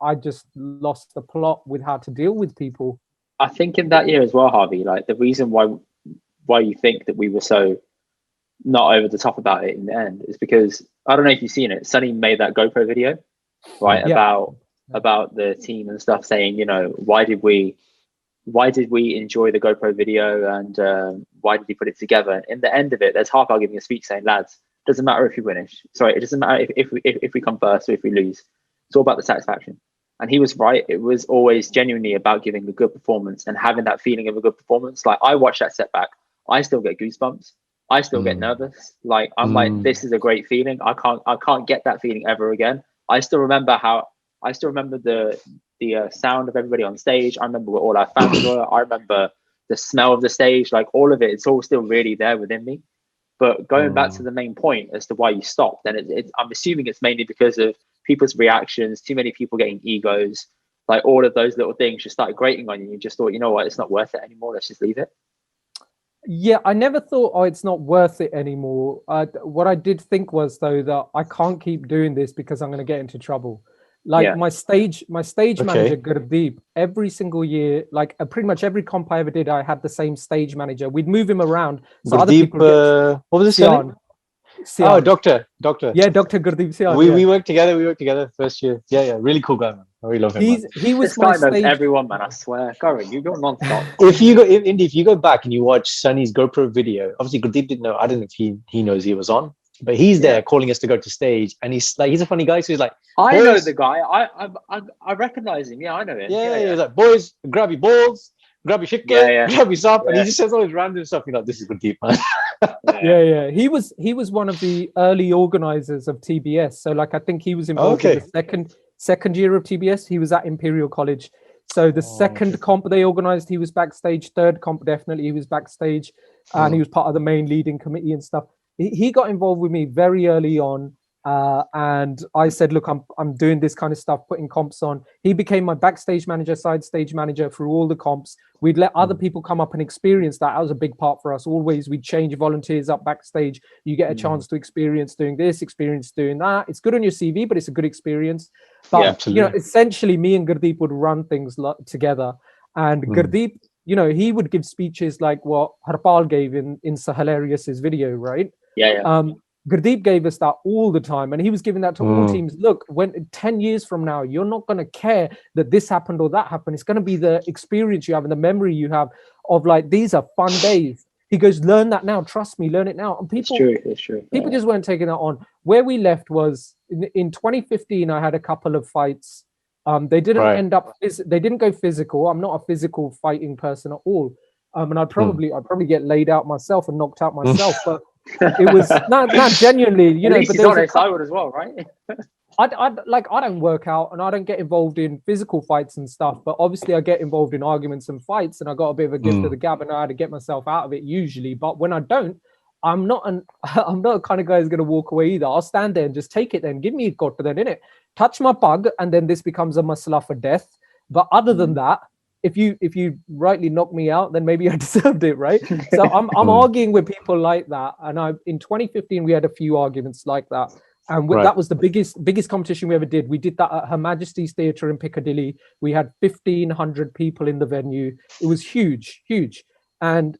I just lost the plot with how to deal with people. I think in that year as well, Harvey, like the reason why you think that we were so not over the top about it in the end is because, I don't know if you've seen it, Sonny made that GoPro video, right, about the team and stuff, saying, why did we enjoy the GoPro video, and why did he put it together? And in the end of it, there's Harvey giving a speech saying, lads, doesn't matter if you finish. Sorry, it doesn't matter if we come first or if we lose. It's all about the satisfaction. And he was right. It was always genuinely about giving a good performance and having that feeling of a good performance. Like, I watch that setback, I still get goosebumps. I still get nervous. Like, I'm like, this is a great feeling. I can't get that feeling ever again. I still remember the sound of everybody on stage. I remember where all our fans were. I remember the smell of the stage. Like, all of it, it's all still really there within me. But going back to the main point as to why you stopped, then I'm assuming it's mainly because of people's reactions, too many people getting egos, like all of those little things just started grating on you. You just thought, you know what, it's not worth it anymore. Let's just leave it. Yeah, I never thought, it's not worth it anymore. What I did think was, though, that I can't keep doing this because I'm going to get into trouble. Like my stage manager, 𝗶𝗍𝗆, every single year, like pretty much every comp I ever did, I had the same stage manager. We'd move him around. So other people what was his name? Oh, Doctor. Yeah, Dr. 𝗶𝗍𝗆. We worked together first year. Yeah, really cool guy, man. I really love him. He was my stage. Everyone, man, I swear. Karan, you go non-stop. If you go back and you watch Sonny's GoPro video, obviously 𝗶𝗍𝗆 didn't know. I don't know if he knows he was on. But he's there calling us to go to stage, and he's a funny guy. So he's like, I know the guy. I recognize him. Yeah, I know him. Yeah. He's like, boys, grab your balls, grab your shit, grab your stuff, and he just says all this random stuff. You're like, this is 𝗶𝗍𝗆, man. Yeah. He was one of the early organizers of TBS. So like, I think he was involved in the second year of TBS. He was at Imperial College. So the second comp they organized, he was backstage. Third comp, definitely he was backstage, and he was part of the main leading committee and stuff. He got involved with me very early on, and I said, look, I'm doing this kind of stuff, putting comps on. He became my backstage manager, side stage manager through all the comps. We'd let other people come up and experience that. That was a big part for us. Always we'd change volunteers up backstage. You get a chance to experience doing this, experience doing that. It's good on your CV, but it's a good experience. But essentially me and 𝗶𝗍𝗆 would run things together, and 𝗶𝗍𝗆, he would give speeches like what Harpal gave in Sir Hilarious's video, right? 𝗶𝗍𝗆 gave us that all the time, and he was giving that to all teams. Look, when 10 years from now, you're not going to care that this happened or that happened. It's going to be the experience you have and the memory you have of like, these are fun days. He goes, learn that now. Trust me, learn it now. And people, it's true. People just weren't taking that on. Where we left was in 2015. I had a couple of fights. They didn't end up. They didn't go physical. I'm not a physical fighting person at all. And I'd probably get laid out myself and knocked out myself, but. It was not genuinely, At least he's honest. I would as well, right? I don't work out and I don't get involved in physical fights and stuff, but obviously I get involved in arguments and fights, and I got a bit of a gift of the gab and I know how to get myself out of it usually. But when I don't, I'm not the kind of guy who's going to walk away either. I'll stand there and just take it. Then give me a kotta, then innit, touch my pug, and then this becomes a masla for death. But other than that, if you rightly knock me out, then maybe I deserved it, right? So I'm arguing with people like that. And in 2015, we had a few arguments like that. And that was the biggest competition we ever did. We did that at Her Majesty's Theatre in Piccadilly. We had 1,500 people in the venue. It was huge, huge. And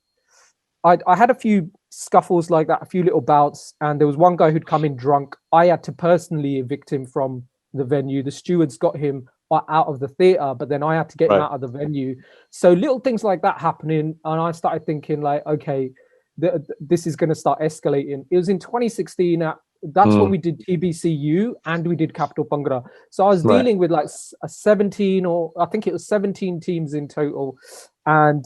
I had a few scuffles like that, a few little bouts. And there was one guy who'd come in drunk. I had to personally evict him from the venue. The stewards got him out of the theatre, but then I had to get him out of the venue. So little things like that happening. And I started thinking like, okay, this is going to start escalating. It was in 2016. That's when we did TBCU and we did Capital Bhangra. So I was dealing with like a 17 or I think it was 17 teams in total. And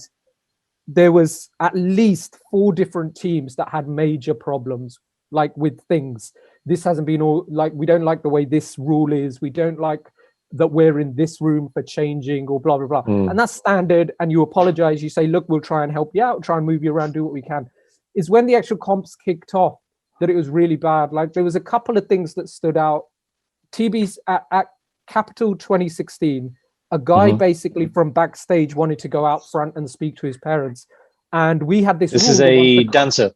there was at least 4 different teams that had major problems, like with things. This hasn't been all like, we don't like the way this rule is. We don't like that we're in this room for changing or blah, blah, blah. And that's standard. And you apologize. You say, look, we'll try and help you out, try and move you around, do what we can. Is when the actual comps kicked off that it was really bad. Like there was a couple of things that stood out. TB's at Capital 2016, a guy basically from backstage wanted to go out front and speak to his parents. And we had this. This is a dancer.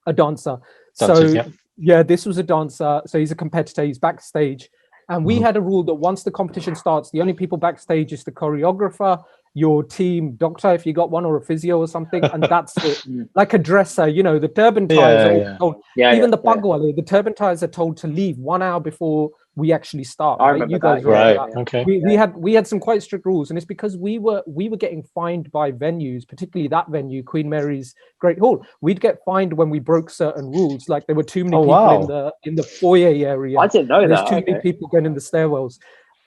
A dancer. So yeah, this was a dancer. So he's a competitor, he's backstage. And we had a rule that once the competition starts, the only people backstage is the choreographer, your team doctor, if you got one, or a physio or something, and that's it. Like a dresser, you know, the turban ties are told, even the pagwale, the turban ties are told to leave 1 hour before we actually start. I remember you guys that. Okay. We had some quite strict rules, and it's because we were getting fined by venues, particularly that venue, Queen Mary's Great Hall. We'd get fined when we broke certain rules, like there were too many people in the foyer area. I didn't know There's too many people going in the stairwells.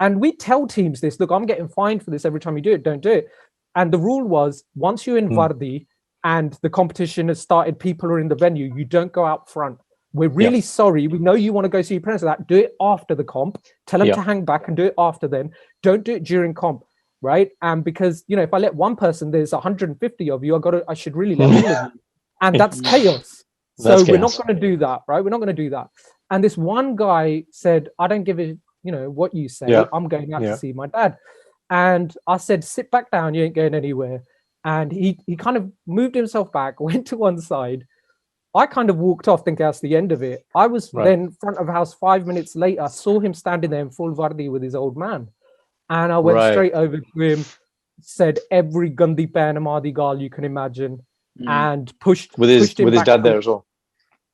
And we tell teams this, look, I'm getting fined for this every time you do it, don't do it. And the rule was, once you're in Vardi and the competition has started, people are in the venue, you don't go out front. We're really sorry. We know you want to go see your parents. That do it after the comp. Tell them to hang back and do it after then. Don't do it during comp, right? And because, you know, if I let one person, there's 150 of you. I should really let all of you. And that's chaos. So we're not going to do that, right? We're not going to do that. And this one guy said, I don't give a, you know, what you say. I'm going out to see my dad. And I said, sit back down. You ain't going anywhere. And he kind of moved himself back, went to one side. I kind of walked off, thinking that's the end of it. I was then front of house 5 minutes later. I saw him standing there in full Vardi with his old man. And I went straight over to him, said every 𝗶𝗍𝗃 𝗃𝗏 you can imagine, and pushed him with his dad there as well.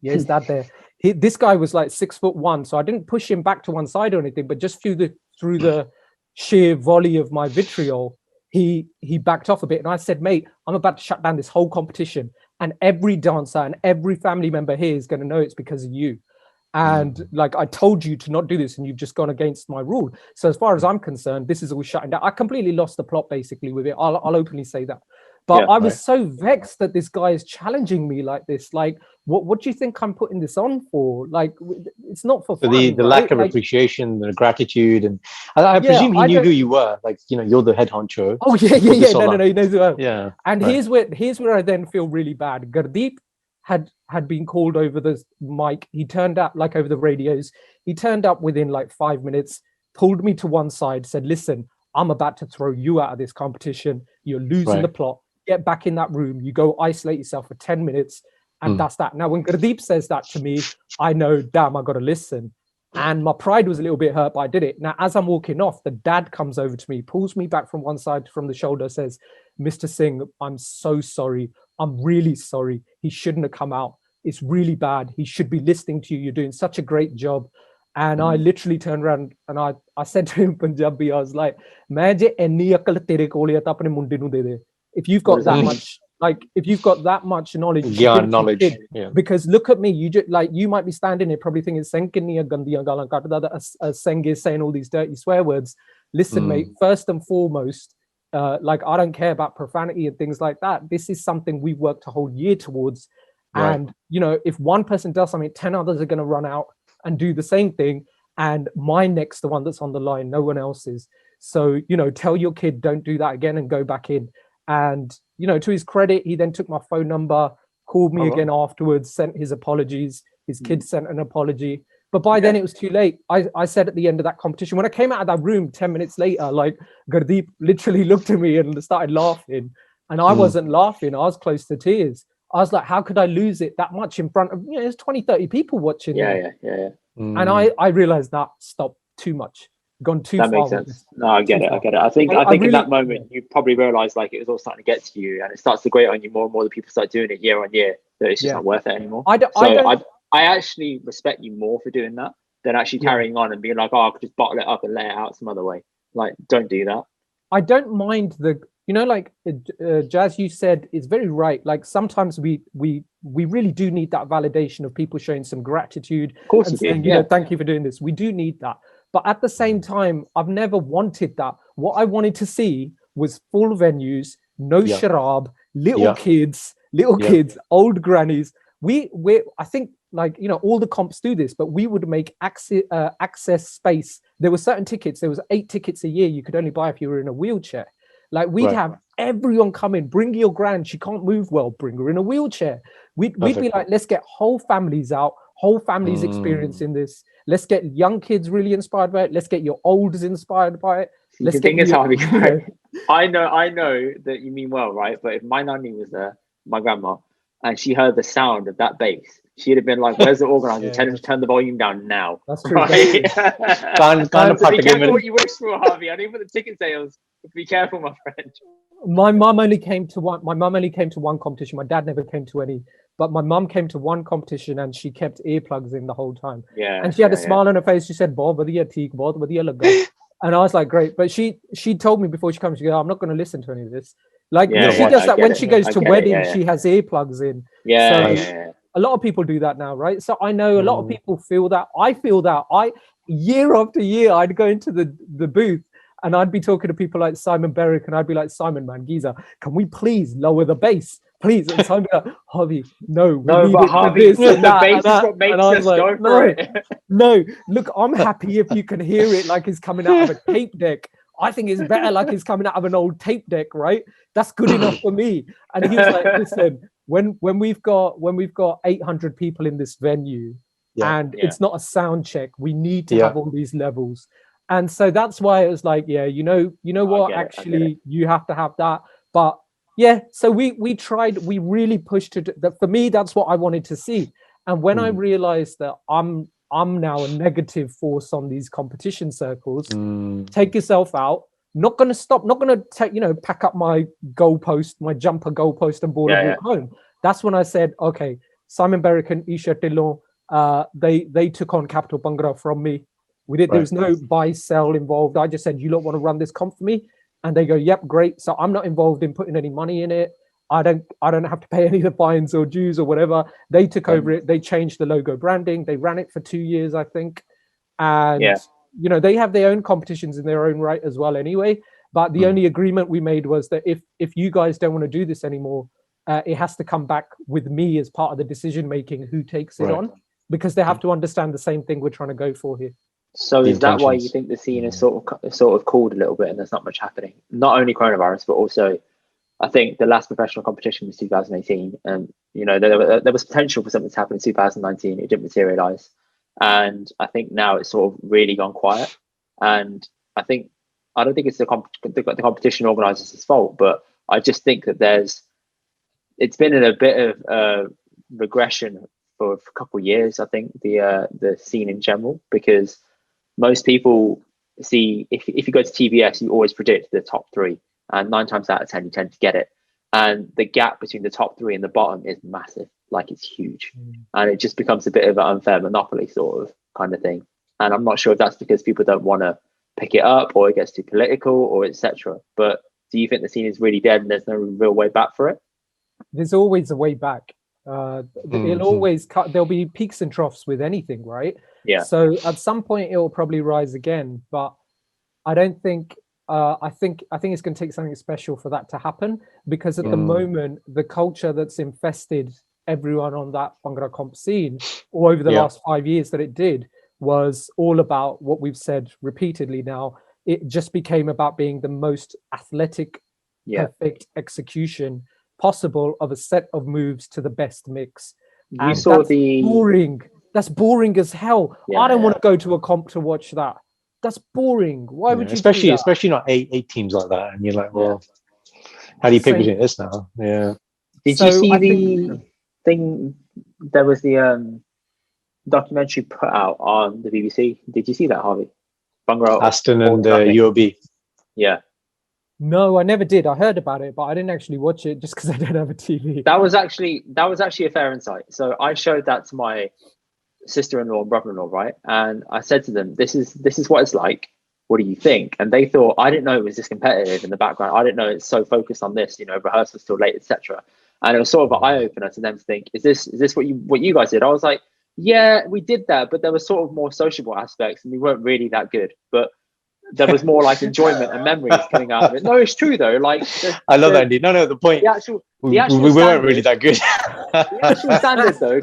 Yeah, his dad there. This guy was like 6'1", so I didn't push him back to one side or anything, but just through the sheer volley of my vitriol, he backed off a bit. And I said, mate, I'm about to shut down this whole competition. And every dancer and every family member here is going to know it's because of you. And like, I told you to not do this and you've just gone against my rule. So as far as I'm concerned, this is all shutting down. I completely lost the plot basically with it. I'll openly say that. But I was so vexed that this guy is challenging me like this. Like, what do you think I'm putting this on for? Like, it's not for fun, the lack of appreciation, the gratitude, and I presume he knew who you were. Like, you know, you're the head honcho. Oh yeah. No, he knows who I am. Yeah. And here's where I then feel really bad. Gurdeep had been called over the mic. He turned up, like, over the radios. He turned up within like 5 minutes, pulled me to one side, said, listen, I'm about to throw you out of this competition. You're losing the plot. Get back in that room. You go isolate yourself for 10 minutes. And that's that. Now, when Gurdeep says that to me, I know, damn, I got to listen. And my pride was a little bit hurt, but I did it. Now, as I'm walking off, the dad comes over to me, pulls me back from one side, from the shoulder, says, Mr. Singh, I'm so sorry. I'm really sorry. He shouldn't have come out. It's really bad. He should be listening to you. You're doing such a great job. And I literally turned around and I said to him in Punjabi, I was like, "Main je enni akal tere kole hai ta apne munde nu de de." If you've got that much, like, if you've got that much knowledge, because look at me, you might be standing there probably thinking, "Senkinniya gandiyan galan kattda," Seng is saying all these dirty swear words. Listen, mate, first and foremost, like, I don't care about profanity and things like that. This is something we've worked a whole year towards. And, you know, if one person does something, 10 others are going to run out and do the same thing. And my neck's the one that's on the line, no one else's. So, you know, tell your kid, don't do that again and go back in. And, you know, to his credit, he then took my phone number, called me again afterwards, sent his apologies. His kid sent an apology. But by then it was too late. I said at the end of that competition, when I came out of that room 10 minutes later, like, Gurdeep literally looked at me and started laughing. And I wasn't laughing. I was close to tears. I was like, how could I lose it that much in front of, you know, there's 20, 30 people watching. Yeah. And I realized that stopped too much, gone too far. That makes sense. No, I get it. I get it. I think really, in that moment you probably realized like it was all starting to get to you, and it starts to grate on you more and more. The people start doing it year on year, that it's just not worth it anymore. I actually respect you more for doing that than actually carrying on and being like, oh, I could just bottle it up and lay it out some other way. Like, don't do that. I don't mind like Jazz, you said, it's very right. Like sometimes we really do need that validation of people showing some gratitude, of course, and saying, you know, thank you for doing this. We do need that. But at the same time, I've never wanted that. What I wanted to see was full venues, no sharab, little kids, old grannies. I think, like, you know, all the comps do this, but we would make access space. There were certain tickets. There was 8 tickets a year you could only buy if you were in a wheelchair. Like we'd have everyone come in, bring your gran, she can't move well, bring her in a wheelchair. We'd be like, let's get whole families out, whole families experiencing this. Let's get young kids really inspired by it. Let's get your olds inspired by it. Let's get Harvey, right? I know that you mean well, right? But if my nanny was there, my grandma, and she heard the sound of that bass, she'd have been like, where's the organizer? Tell him to turn the volume down now. That's true. Right? Kind of be careful what you wish for, Harvey. I know for the ticket sales. Be careful, my friend. My mum only came to one. My mum only came to one competition. My dad never came to any. But my mum came to one competition and she kept earplugs in the whole time. Yeah. And she had a smile on her face. She said, "Bahut badhiya theek, bahut badhiya laga." And I was like, great. But she told me before she comes, she goes, I'm not going to listen to any of this. Like she does that when she goes to weddings, she has earplugs in. A lot of people do that now, right? So I know a lot of people feel that. I feel that. Year after year, I'd go into the booth and I'd be talking to people like Simon Berwick, and I'd be like, Simon, man, Giza, can we please lower the bass? Please. And Simon would be like, Harvey, no, but Harvey, the bass is what makes us go for it. No, look, I'm happy if you can hear it like it's coming out of a tape deck. I think it's better like it's coming out of an old tape deck, right? That's good enough for me. And he was like, listen, when we've got 800 people in this venue and it's not a sound check, we need to have all these levels. And so that's why it was like, you know what, actually you have to have that. But so we really pushed it. For me, that's what I wanted to see. And when I realized that I'm now a negative force on these competition circles, take yourself out. Not going to stop. Not going to take, pack up my goalpost, my jumper goalpost and ball and walk home. That's when I said, okay, Simon Berwick and 𝗍𝗍𝗆, they took on Capital Bhangra from me. There was no buy sell involved. I just said, you don't want to run this comp for me? And they go, yep, great. So I'm not involved in putting any money in it. I don't have to pay any of the fines or dues or whatever. They took over it. They changed the logo branding. They ran it for 2 years, I think. And they have their own competitions in their own right as well anyway. But the only agreement we made was that if you guys don't want to do this anymore, it has to come back with me as part of the decision making who takes it on, because they have to understand the same thing we're trying to go for here. So is that why you think the scene is sort of cooled a little bit and there's not much happening? Not only coronavirus, but also I think the last professional competition was 2018, and there was potential for something to happen in 2019. It didn't materialize, and I think now it's sort of really gone quiet. And I don't think it's the competition organisers' fault, but I just think that it's been in a bit of regression for a couple of years. I think the scene in general, because most people see if you go to TBS, you always predict the top 3. And 9 times out of 10, you tend to get it. And the gap between the top 3 and the bottom is massive. Like, it's huge. And it just becomes a bit of an unfair monopoly sort of kind of thing. And I'm not sure if that's because people don't want to pick it up, or it gets too political, or etc. But do you think the scene is really dead and there's no real way back for it? There's always a way back. It'll always there'll be peaks and troughs with anything, right? Yeah. So at some point it will probably rise again. But I don't think I think it's going to take something special for that to happen, because at the moment, the culture that's infested everyone on that Bhangra comp scene, or over the last 5 years that it did, was all about what we've said repeatedly now. It just became about being the most athletic, perfect execution possible of a set of moves to the best mix. And that's boring. That's boring as hell. I don't want to go to a comp to watch that. That's boring. Why would you especially not eight teams like that, and you're like, well, how do you pick between this now? Did you see the thing? There was the documentary put out on the BBC. Did you see that, Harvey? Bhangra Aston and nothing. UOB. Yeah. No, I never did. I heard about it, but I didn't actually watch it just because I don't have a TV. That was actually a fair insight. So I showed that to my sister-in-law and brother-in-law, right? And I said to them, "This is what it's like. What do you think?" And they thought, I didn't know it was this competitive in the background. I didn't know it's so focused on this, rehearsals till late, etc. And it was sort of an eye opener to them to think, is this what you guys did? I was like, yeah, we did that, but there was sort of more sociable aspects, and we weren't really that good. But there was more like enjoyment and memories coming out of it. No, it's true though. Like I love that, Andy. No, the point. The actual we weren't really that good. The actual standard though.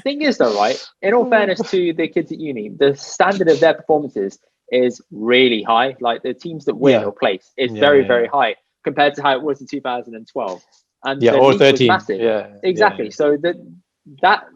Thing is though, right? In all fairness to the kids at uni, the standard of their performances is really high. Like the teams that win or place is very high compared to how it was in 2012. And or 13. Was massive. Yeah, exactly. So that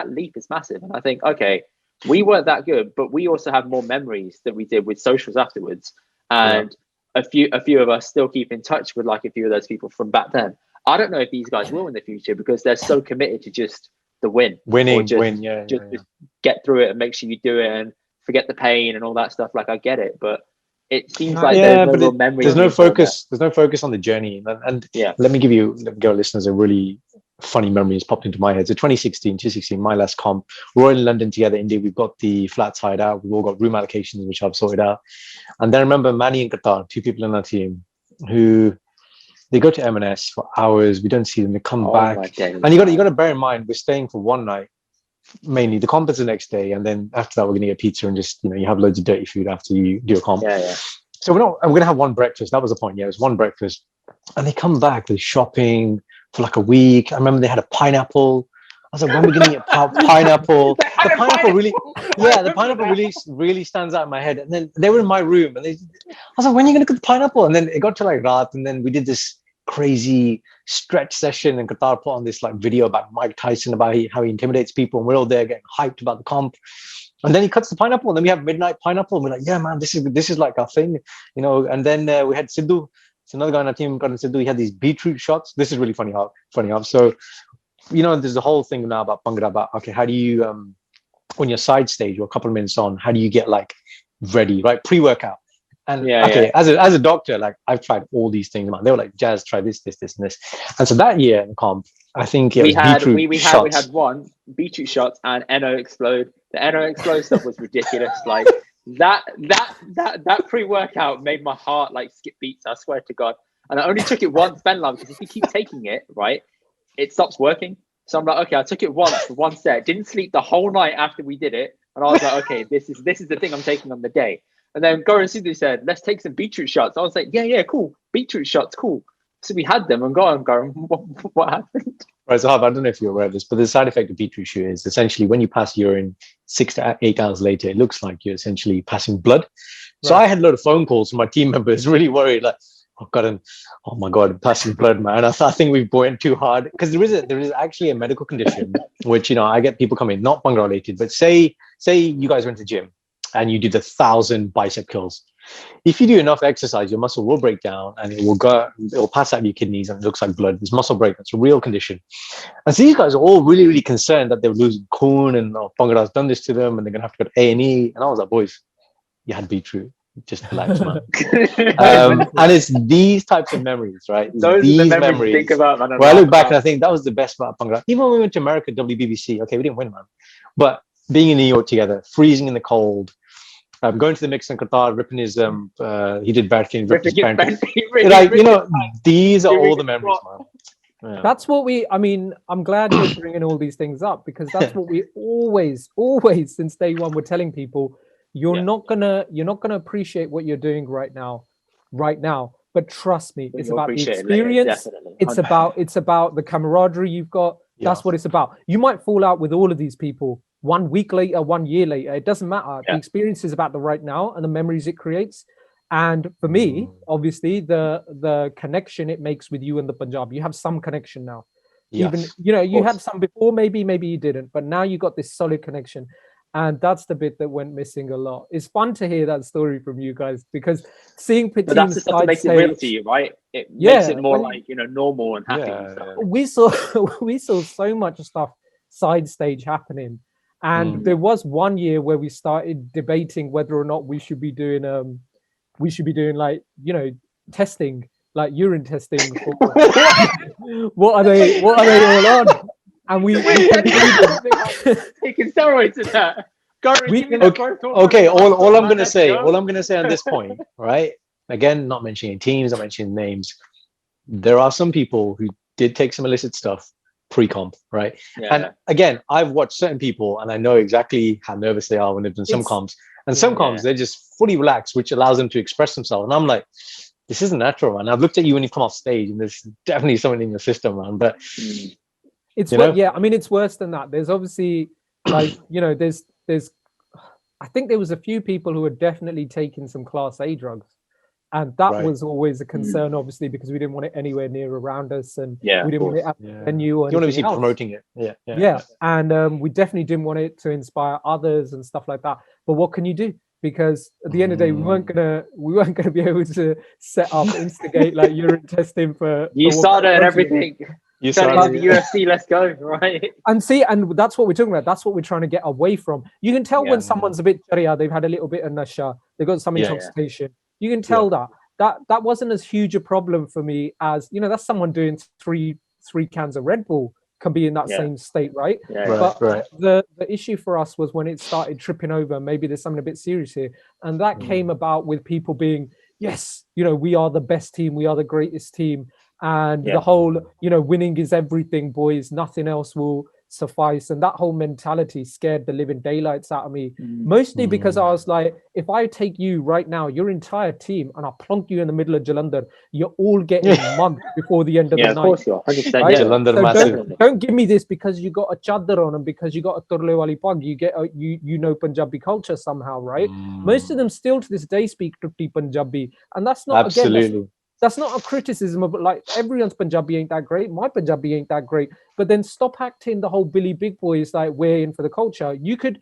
leap is massive. And I think, okay, we weren't that good, but we also have more memories that we did with socials afterwards. And a few of us still keep in touch with like a few of those people from back then. I don't know if these guys will in the future because they're so committed to just the win. Just get through it and make sure you do it and forget the pain and all that stuff. Like I get it, but it seems like there's no real memory. There's no focus. There's no focus on the journey. And let me give our listeners a really funny memory has popped into my head. So 2016, my last comp, we're all in London together. India, we've got the flat side out. We've all got room allocations, which I've sorted out. And then I remember Manny and Qatar, two people in our team, who they go to M&S for hours. We don't see them. They come back, and you got to bear in mind we're staying for one night. Mainly the comp is the next day, and then after that we're gonna get pizza and just you have loads of dirty food after you do a comp. So we're gonna have one breakfast. That was the point. It was one breakfast, and they come back with shopping for like a week. I remember they had a pineapple. I was like, when are we gonna get pineapple? The pineapple really stands out in my head. And then they were in my room, and I was like, when are you gonna get the pineapple? And then it got to like Raat, and then we did this crazy stretch session, and Qatar put on this like video about Mike Tyson, about how he intimidates people, and we're all there getting hyped about the comp. And then he cuts the pineapple, and then we have midnight pineapple, and we're like, yeah man, this is like our thing, and then we had Sidhu. It's another guy on our team, Sidhu. He had these beetroot shots. This is really funny how. So there's the whole thing now about Bhangra, about okay, how do you when you're side stage or a couple of minutes on, how do you get like ready, right? Pre-workout. And as a doctor, like I've tried all these things. Man. They were like, Jazz, try this, and this. And so that year in comp, I think we had one beetroot shots and NO explode. The NO explode stuff was ridiculous. Like that pre-workout made my heart like skip beats. I swear to God. And I only took it once, Ben Love, because if you keep taking it, right, it stops working. So I'm like, okay, I took it once for one set. Didn't sleep the whole night after we did it, and I was like, okay, this is the thing I'm taking on the day. And then Goran Sidhu said, let's take some beetroot shots. I was like, yeah, cool. Beetroot shots, cool. So we had them and Goran, what happened? Right, so Harv, I don't know if you're aware of this, but the side effect of beetroot shoot is essentially when you pass urine 6 to 8 hours later, it looks like you're essentially passing blood. So I had a lot of phone calls from my team members really worried, like, oh my God, I'm passing blood, man. I think we've gone too hard. Because there is actually a medical condition, which, I get people coming, not Bhangra related, but say you guys went to gym and you did 1,000 bicep curls. If you do enough exercise, your muscle will break down and it will pass out your kidneys and it looks like blood. It's muscle breakdown. It's a real condition. And so these guys are all really, really concerned that they're losing corn and Bhangra's done this to them and they're going to have to go to A&E. And I was like, boys, you had beetroot. Just relax, man. And it's these types of memories, right? Those these are the memories think about, man. Where I look back and I think that was the best part of Bhangra. Even when we went to America, WBBC, okay, we didn't win, man. But being in New York together, freezing in the cold, going to the mix in Qatar, ripping his he did Barking, ripped his pants. These are all the memories, man. Yeah. That's what I'm glad you're bringing all these things up, because that's what we always since day one we're telling people. You're not gonna appreciate what you're doing right now. But trust me, it's about the experience. It's about the camaraderie you've got. That's what it's about. You might fall out with all of these people 1 week later, 1 year later. It doesn't matter. The experience is about the right now and the memories it creates. And for me, obviously, the connection it makes with you and the Punjab. You have some connection now. Yes. Even you had some before, maybe you didn't, but now you got this solid connection. And that's the bit that went missing a lot. It's fun to hear that story from you guys, because seeing teams that's the stuff that makes it real to you, right? It makes it more like normal and happy. And stuff. We saw so much stuff side stage happening, And there was one year where we started debating whether or not we should be doing like, you know, testing, like urine testing for what are they all on? And we taking steroids in that. Okay, all I'm gonna say on this point, right? Again, not mentioning teams, not mentioning names. There are some people who did take some illicit stuff pre-comp, right? Yeah. And again, I've watched certain people and I know exactly how nervous they are when they've done some comps. And some comps, they're just fully relaxed, which allows them to express themselves. And I'm like, this isn't natural, man. I've looked at you when you come off stage and there's definitely something in your system, man. But it's I mean, it's worse than that. There's obviously like, you know, there's I think there was a few people who were definitely taking some class A drugs. And that was always a concern, obviously, because we didn't want it anywhere near around us, and we didn't want it at the venue or you want to be else. Promoting it. And we definitely didn't want it to inspire others and stuff like that. But what can you do? Because at the end of the day, we weren't gonna be able to set up, instigate like urine testing for. You started and everything. You started the UFC. Let's go, right? And see, and that's what we're talking about. That's what we're trying to get away from. You can tell when someone's a bit 𝗟𝗓, they've had a little bit of nasha, they've got some intoxication. You can tell that wasn't as huge a problem for me as, you know, that's someone doing three cans of Red Bull can be in that same state, right? The issue for us was when it started tripping over, maybe there's something a bit serious here. And that came about with people being, yes, you know, we are the best team, we are the greatest team. And the whole, you know, winning is everything, boys, nothing else will suffice. And that whole mentality scared the living daylights out of me, mostly because I was like, if I take you right now, your entire team, and I plonk you in the middle of Jalandhar, you're all getting mugged before the end of the night. Of course you are. 100%. Right? Jalandhar So massive. don't give me this because you got a chadar on and because you got a 𝗃𝗏 pug, you get you know Punjabi culture somehow, right? Most of them still to this day speak Tutti Punjabi, and that's not absolutely. That's not a criticism of, like, everyone's Punjabi ain't that great. My Punjabi ain't that great. But then stop acting the whole Billy Big Boys like we're in for the culture. You could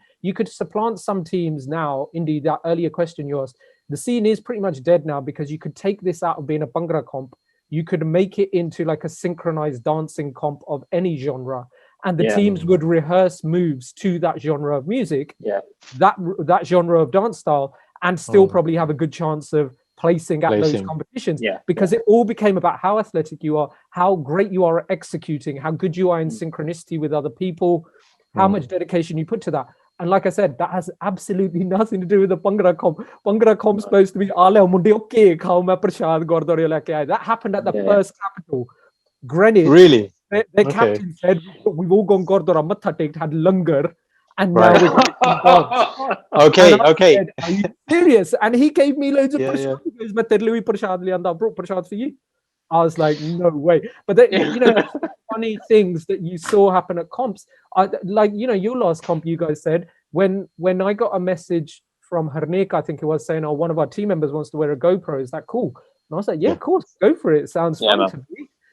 supplant some teams now. Indy, that earlier question you asked, the scene is pretty much dead now because you could take this out of being a Bhangra comp. You could make it into like a synchronized dancing comp of any genre. And the teams would rehearse moves to that genre of music, that genre of dance style, and still probably have a good chance of placing at those competitions, because it all became about how athletic you are, how great you are at executing, how good you are in synchronicity with other people, how much dedication you put to that. And like I said, that has absolutely nothing to do with the Bhangra comp. Bhangra comp's supposed to be 𝗓𝗏 that happened at the first capital, Greenwich. Really? Their captain said, we've all gone Gurdwara Matha Teked, had langar, and now we're going to dance. Okay. Said, are you serious? And he gave me loads of prashad. He goes, "Main tere liye bhi prashad le aanda, bro, prashad for you." I was like, no way. But then, you know, funny things that you saw happen at comps. Like, you know, your last comp, you guys said, when I got a message from 𝗃𝗏, I think it was, saying, oh, one of our team members wants to wear a GoPro. Is that cool? And I was like, yeah, of course, go for it. It sounds fun to me.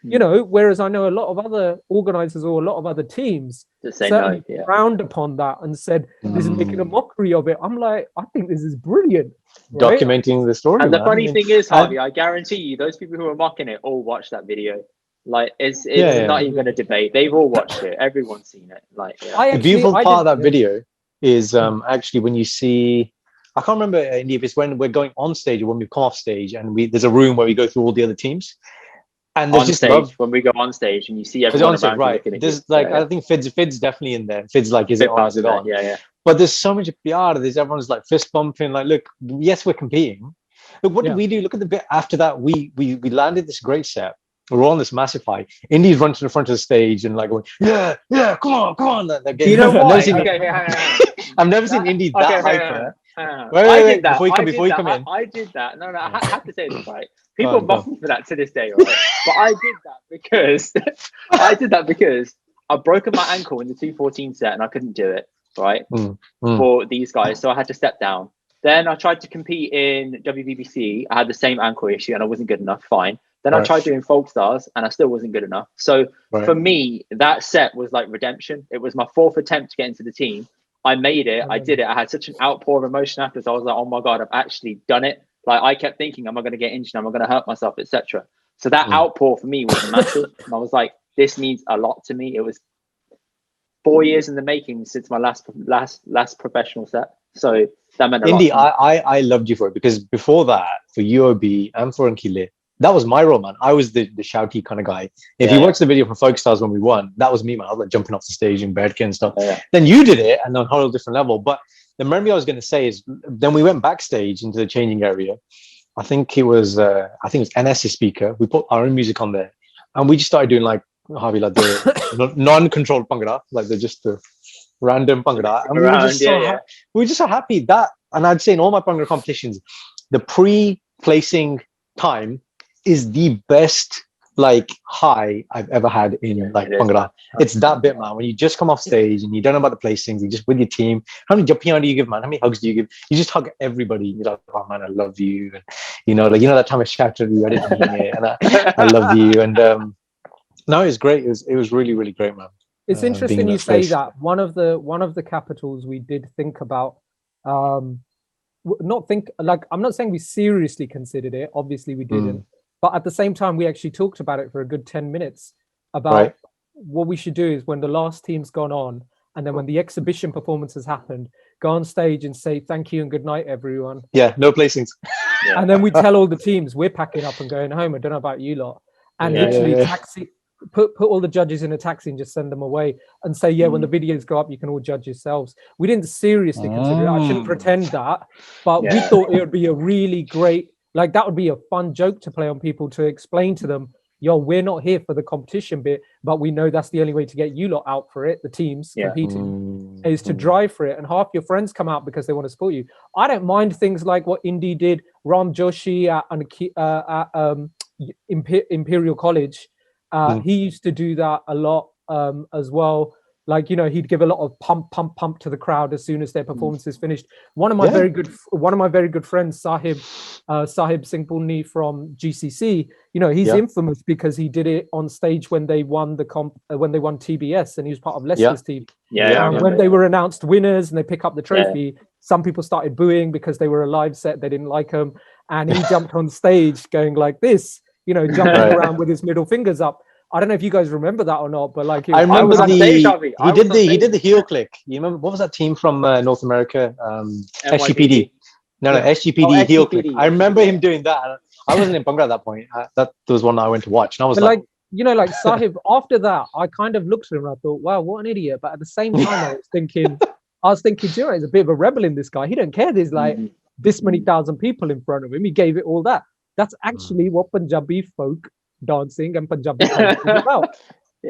You know, whereas I know a lot of other organizers or a lot of other teams certainly frowned upon that and said, this is making a mockery of it. I'm like, I think this is brilliant. Right? Documenting the story. And the funny thing is, Harvey, I guarantee you, those people who are mocking it all watched that video. Like, it's not even going to debate. They've all watched it. Everyone's seen it. Like, the beautiful part of that video is actually when you see, I can't remember if it's when we're going on stage or when we come off stage, and there's a room where we go through all the other teams. And there's on just stage, when we go on stage and you see everyone on stage, around right? There's like, I think Fid's definitely in there. Fid's like, is it on? Is it on? Yeah. But there's so much PR. There's everyone's like fist bumping. Like, look, yes, we're competing. Look, what did we do? Look at the bit after that. We landed this great set. We're on this massive fight. Indy's run to the front of the stage and like going, yeah, come on. You know what? I've never seen Indy that hyper. Wait, before you come in. I did that. No, I have to say this, right? People mock me for that to this day, right? But I did that because I've broken my ankle in the 214 set and I couldn't do it, right? For these guys, so I had to step down. Then I tried to compete in WBBC. I had the same ankle issue and I wasn't good enough. Fine. Then I tried doing Folk Stars and I still wasn't good enough. So for me, that set was like redemption. It was my fourth attempt to get into the team. I made it. I did it. I had such an outpour of emotion afterwards. I was like, oh my God, I've actually done it. Like, I kept thinking, am I going to get injured? Am I going to hurt myself, etc. So that outpour for me was massive. And I was like, this means a lot to me. It was 4 years in the making since my last professional set. So that meant a Indy, lot. I loved you for it, because before that, for UOB and for 𝗶𝗍𝗍𝗃, that was my role, man. I was the shouty kind of guy. If you watch the video for Folk Stars when we won, that was me, man. I was like jumping off the stage in 𝗶𝗍𝗍𝗃 and stuff. Then you did it, and on a whole different level. But the memory I was going to say is, then we went backstage into the changing area. I think it was NS's speaker. We put our own music on there, and we just started doing like Harvey, like the non-controlled Bhangra, like the random Bhangra, and we were just so happy that. And I'd say in all my Bhangra competitions, the pre-placing time is the best like high I've ever had in like Bhangra. It's that bit, man, when you just come off stage and you don't know about the placings, you just with your team. How many jumpion do you give, man? How many hugs do you give? You just hug everybody. You're like, oh man, I love you. And that time I shouted at you, I didn't mean it, and I love you. And no, it's great. It was really, really great, man. It's interesting you say that. One of the capitals we did think about, I'm not saying we seriously considered it. Obviously we didn't. But at the same time, we actually talked about it for a good 10 minutes about what we should do is when the last team's gone on, and then when the exhibition performance has happened, go on stage and say thank you and good night, everyone. Yeah, no placings. And then we tell all the teams we're packing up and going home. I don't know about you lot. And literally put all the judges in a taxi and just send them away and say, when the videos go up, you can all judge yourselves. We didn't seriously consider it. I shouldn't pretend that, but we thought it would be a really great, like that would be a fun joke to play on people, to explain to them, yo, we're not here for the competition bit, but we know that's the only way to get you lot out for it, the teams competing, is to drive for it. And half your friends come out because they want to support you. I don't mind things like what Indy did, Ram Joshi at Imperial College. He used to do that a lot as well. Like, he'd give a lot of pump to the crowd as soon as their performance is finished. One of my very good friends, 𝗶𝗍𝗍𝗃𝗃𝗶𝗍𝗃 from GCC, he's infamous because he did it on stage when they won TBS, and he was part of Leicester's team. When they were announced winners and they pick up the trophy, some people started booing because they were a live set, they didn't like him, and he jumped on stage going like this, jumping around with his middle fingers up. I don't know if you guys remember that or not, but like I remember he did the heel click. You remember what was that team from North America? SGPD. No, SGPD heel click. I remember him doing that. I wasn't in Bhangra at that point. That was one I went to watch, and I was like 𝗶𝗍𝗍𝗃. After that, I kind of looked at him and I thought, wow, what an idiot. But at the same time, I was thinking, he's a bit of a rebel in this guy. He don't care. There's like this many thousand people in front of him. He gave it all that. That's actually what Punjabi folk dancing and Punjabi culture is about.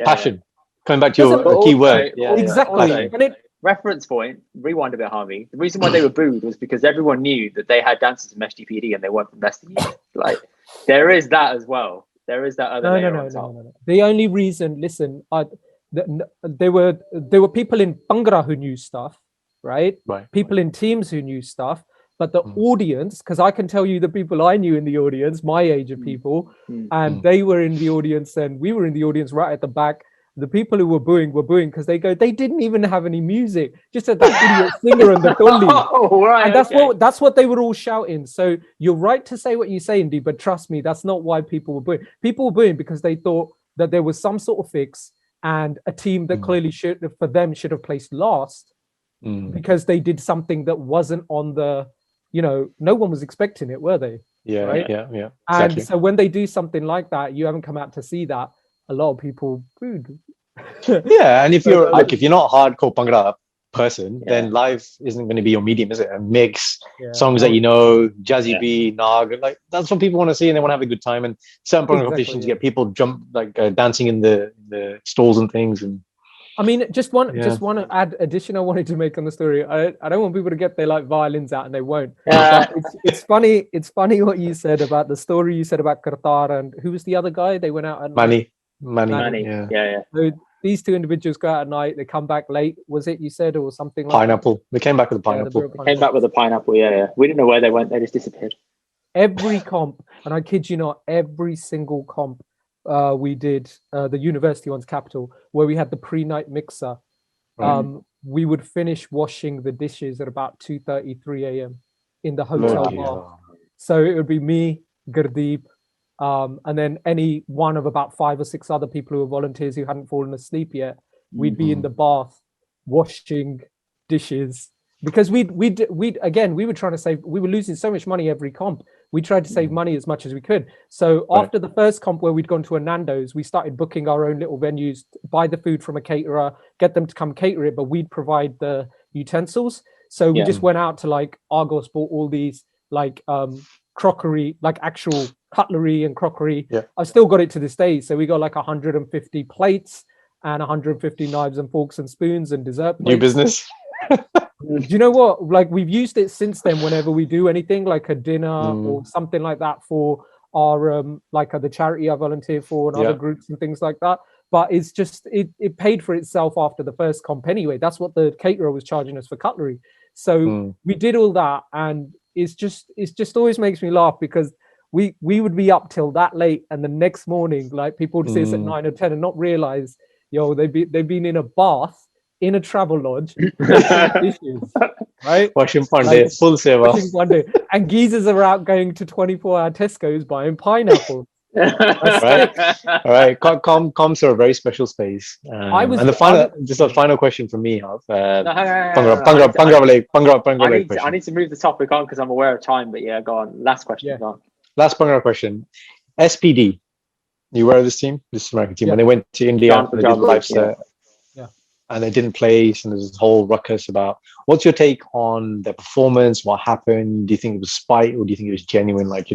Passion. Coming back to your key word. Exactly. Reference point, rewind a bit, Harvey. The reason why they were booed was because everyone knew that they had dancers from SGPD and they weren't from Leicester. Like, there is that as well. There is that other layer on top. No. The only reason, listen, there were people in Bhangra who knew stuff, right? People in teams who knew stuff. But the audience, because I can tell you the people I knew in the audience, my age of people, and they were in the audience and we were in the audience right at the back. The people who were booing because they didn't even have any music, just had that idiot singer and the dolly. And that's what they were all shouting. So you're right to say what you say, Indy, but trust me, that's not why people were booing. People were booing because they thought that there was some sort of fix, and a team that clearly should have placed last because they did something that wasn't on the, no one was expecting it, were they? Yeah. And exactly. so when they do something like that, you haven't come out to see that, a lot of people booed. And if you're not a hardcore Bhangra person, then live isn't going to be your medium, is it? A mix, songs that Jazzy B, Nag, like that's what people want to see, and they want to have a good time. And certain Bhangra competitions get people dancing in the stalls and things. And I mean, just want to addition I wanted to make on the story. I don't want people to get their like violins out, and they won't. But it's funny. It's funny what you said about the story you said about Kartar, and who was the other guy? They went out at Mani. Yeah. So these two individuals go out at night. They come back late. Was it you said, or something? Pineapple. They came back with a pineapple. Came back with a pineapple. Yeah. We didn't know where they went. They just disappeared. Every comp, and I kid you not, every single comp. We did the university one's Capital, where we had the pre-night mixer. We would finish washing the dishes at about 2:30, 3 a.m. in the hotel bar. So it would be me, 𝗶𝗍𝗍𝗃𝗃𝗃, and then any one of about 5 or 6 other people who were volunteers who hadn't fallen asleep yet. We'd be in the bath washing dishes, because we were trying to save. We were losing so much money every comp. We tried to save money as much as we could. So after the first comp where we'd gone to a Nando's, we started booking our own little venues, buy the food from a caterer, get them to come cater it, but we'd provide the utensils. So we just went out to like Argos, bought all these like crockery, like actual cutlery and crockery. I've still got it to this day. So we got like 150 plates and 150 knives and forks and spoons and dessert plates. New business. Do you know what? Like we've used it since then. Whenever we do anything like a dinner or something like that for our like the charity I volunteer for and other groups and things like that. But it's just it paid for itself after the first comp anyway. That's what the caterer was charging us for cutlery. So we did all that, and it's just always makes me laugh because we would be up till that late, and the next morning like people would see us at 9 or 10 and not realize, they've been in a bath in a travel lodge, dishes, right? Washing Pandey, full seva. And geezers are out going to 24-hour Tesco's buying pineapple. Right. All right. Comps are a very special space. And the final question from me, Bhangra. I need to move the topic on because I'm aware of time. But yeah, go on. Last question. Go on. Last Bhangra question. SPD. You aware of this team? This American team. When they went to India and they did live set. And they didn't place, and there's this whole ruckus about. What's your take on their performance? What happened? Do you think it was spite, or do you think it was genuine? Like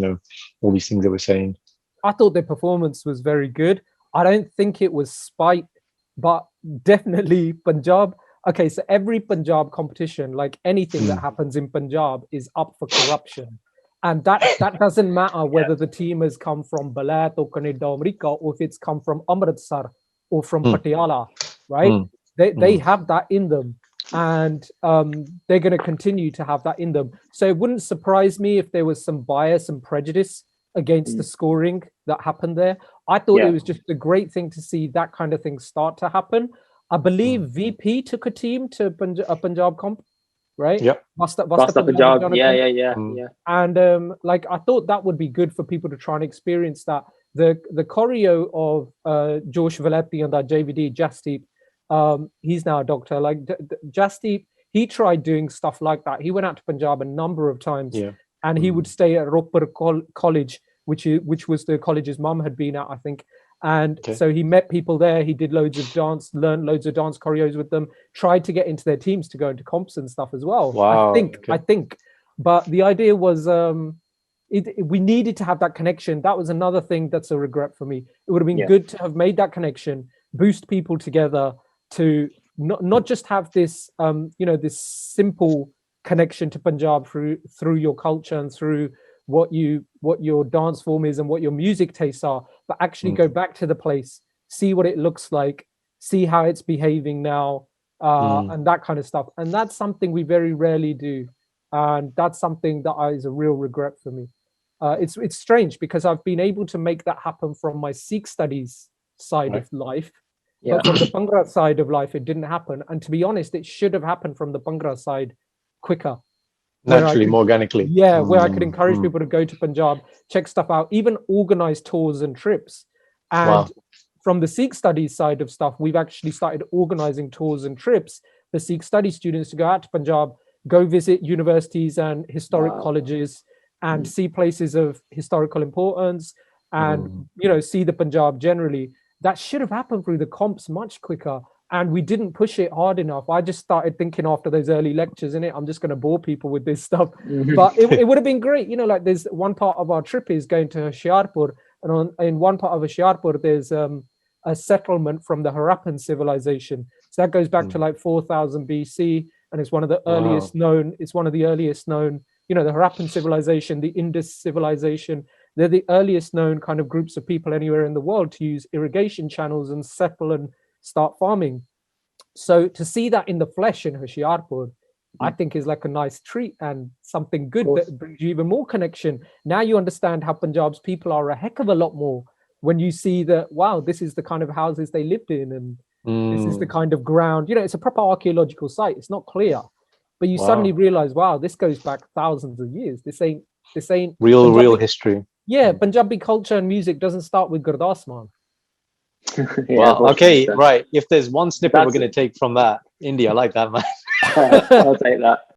all these things they were saying. I thought their performance was very good. I don't think it was spite, but definitely Punjab. Okay, so every Punjab competition, like anything that happens in Punjab, is up for corruption, and that doesn't matter whether the team has come from Balat or Canada, America, or if it's come from Amritsar or from Patiala, right? They have that in them, and they're going to continue to have that in them. So it wouldn't surprise me if there was some bias and prejudice against the scoring that happened there. I thought it was just a great thing to see that kind of thing start to happen. I believe VP took a team to a Punjab comp, right? Yep. Basta Punjab. Yeah. And like I thought that would be good for people to try and experience that. The choreo of Josh Valetti and that JVD Jasdeep. He's now a doctor. Like Jasdeep, he tried doing stuff like that. He went out to Punjab a number of times, and he would stay at 𝗶𝗶𝘁𝗆 College, which was the college's mum had been at, I think. And so he met people there. He did loads of dance, learned loads of dance choreos with them. Tried to get into their teams to go into comps and stuff as well. Wow. I think. But the idea was we needed to have that connection. That was another thing that's a regret for me. It would have been good to have made that connection, boost people together, to not just have this this simple connection to Punjab through your culture and through what your dance form is and what your music tastes are, but actually go back to the place, see what it looks like, see how it's behaving now, and that kind of stuff. And that's something we very rarely do, and that's something that is a real regret for me. It's strange because I've been able to make that happen from my Sikh studies side of life. But from the Bhangra side of life, it didn't happen. And to be honest, it should have happened from the Bhangra side quicker. Naturally, more organically. Yeah, where I could encourage people to go to Punjab, check stuff out, even organize tours and trips. And from the Sikh studies side of stuff, we've actually started organizing tours and trips for Sikh study students to go out to Punjab, go visit universities and historic colleges and see places of historical importance and, see the Punjab generally. That should have happened through the comps much quicker, and we didn't push it hard enough. I just started thinking after those early lectures, I'm just going to bore people with this stuff. But it would have been great. Like there's one part of our trip is going to 𝗶𝗆𝗆𝗃, and in one part of 𝗶𝗆𝗆𝗃, there's a settlement from the Harappan civilization. So that goes back to like 4000 BC, and it's one of the earliest known. It's one of the earliest known. The Harappan civilization, the Indus civilization. They're the earliest known kind of groups of people anywhere in the world to use irrigation channels and settle and start farming. So to see that in the flesh in 𝗶𝗆𝗆𝗃, I think is like a nice treat and something good that brings you even more connection. Now you understand how Punjab's people are a heck of a lot more when you see that, wow, this is the kind of houses they lived in and this is the kind of ground. It's a proper archaeological site. It's not clear. But you suddenly realize, wow, this goes back thousands of years. This ain't real history. Yeah, Punjabi culture and music doesn't start with Gurdas, man. Yeah, Well, okay, unfortunately, right. If there's one snippet we're That's- going to take from that, Indy, I like that, man. so. I'll take that.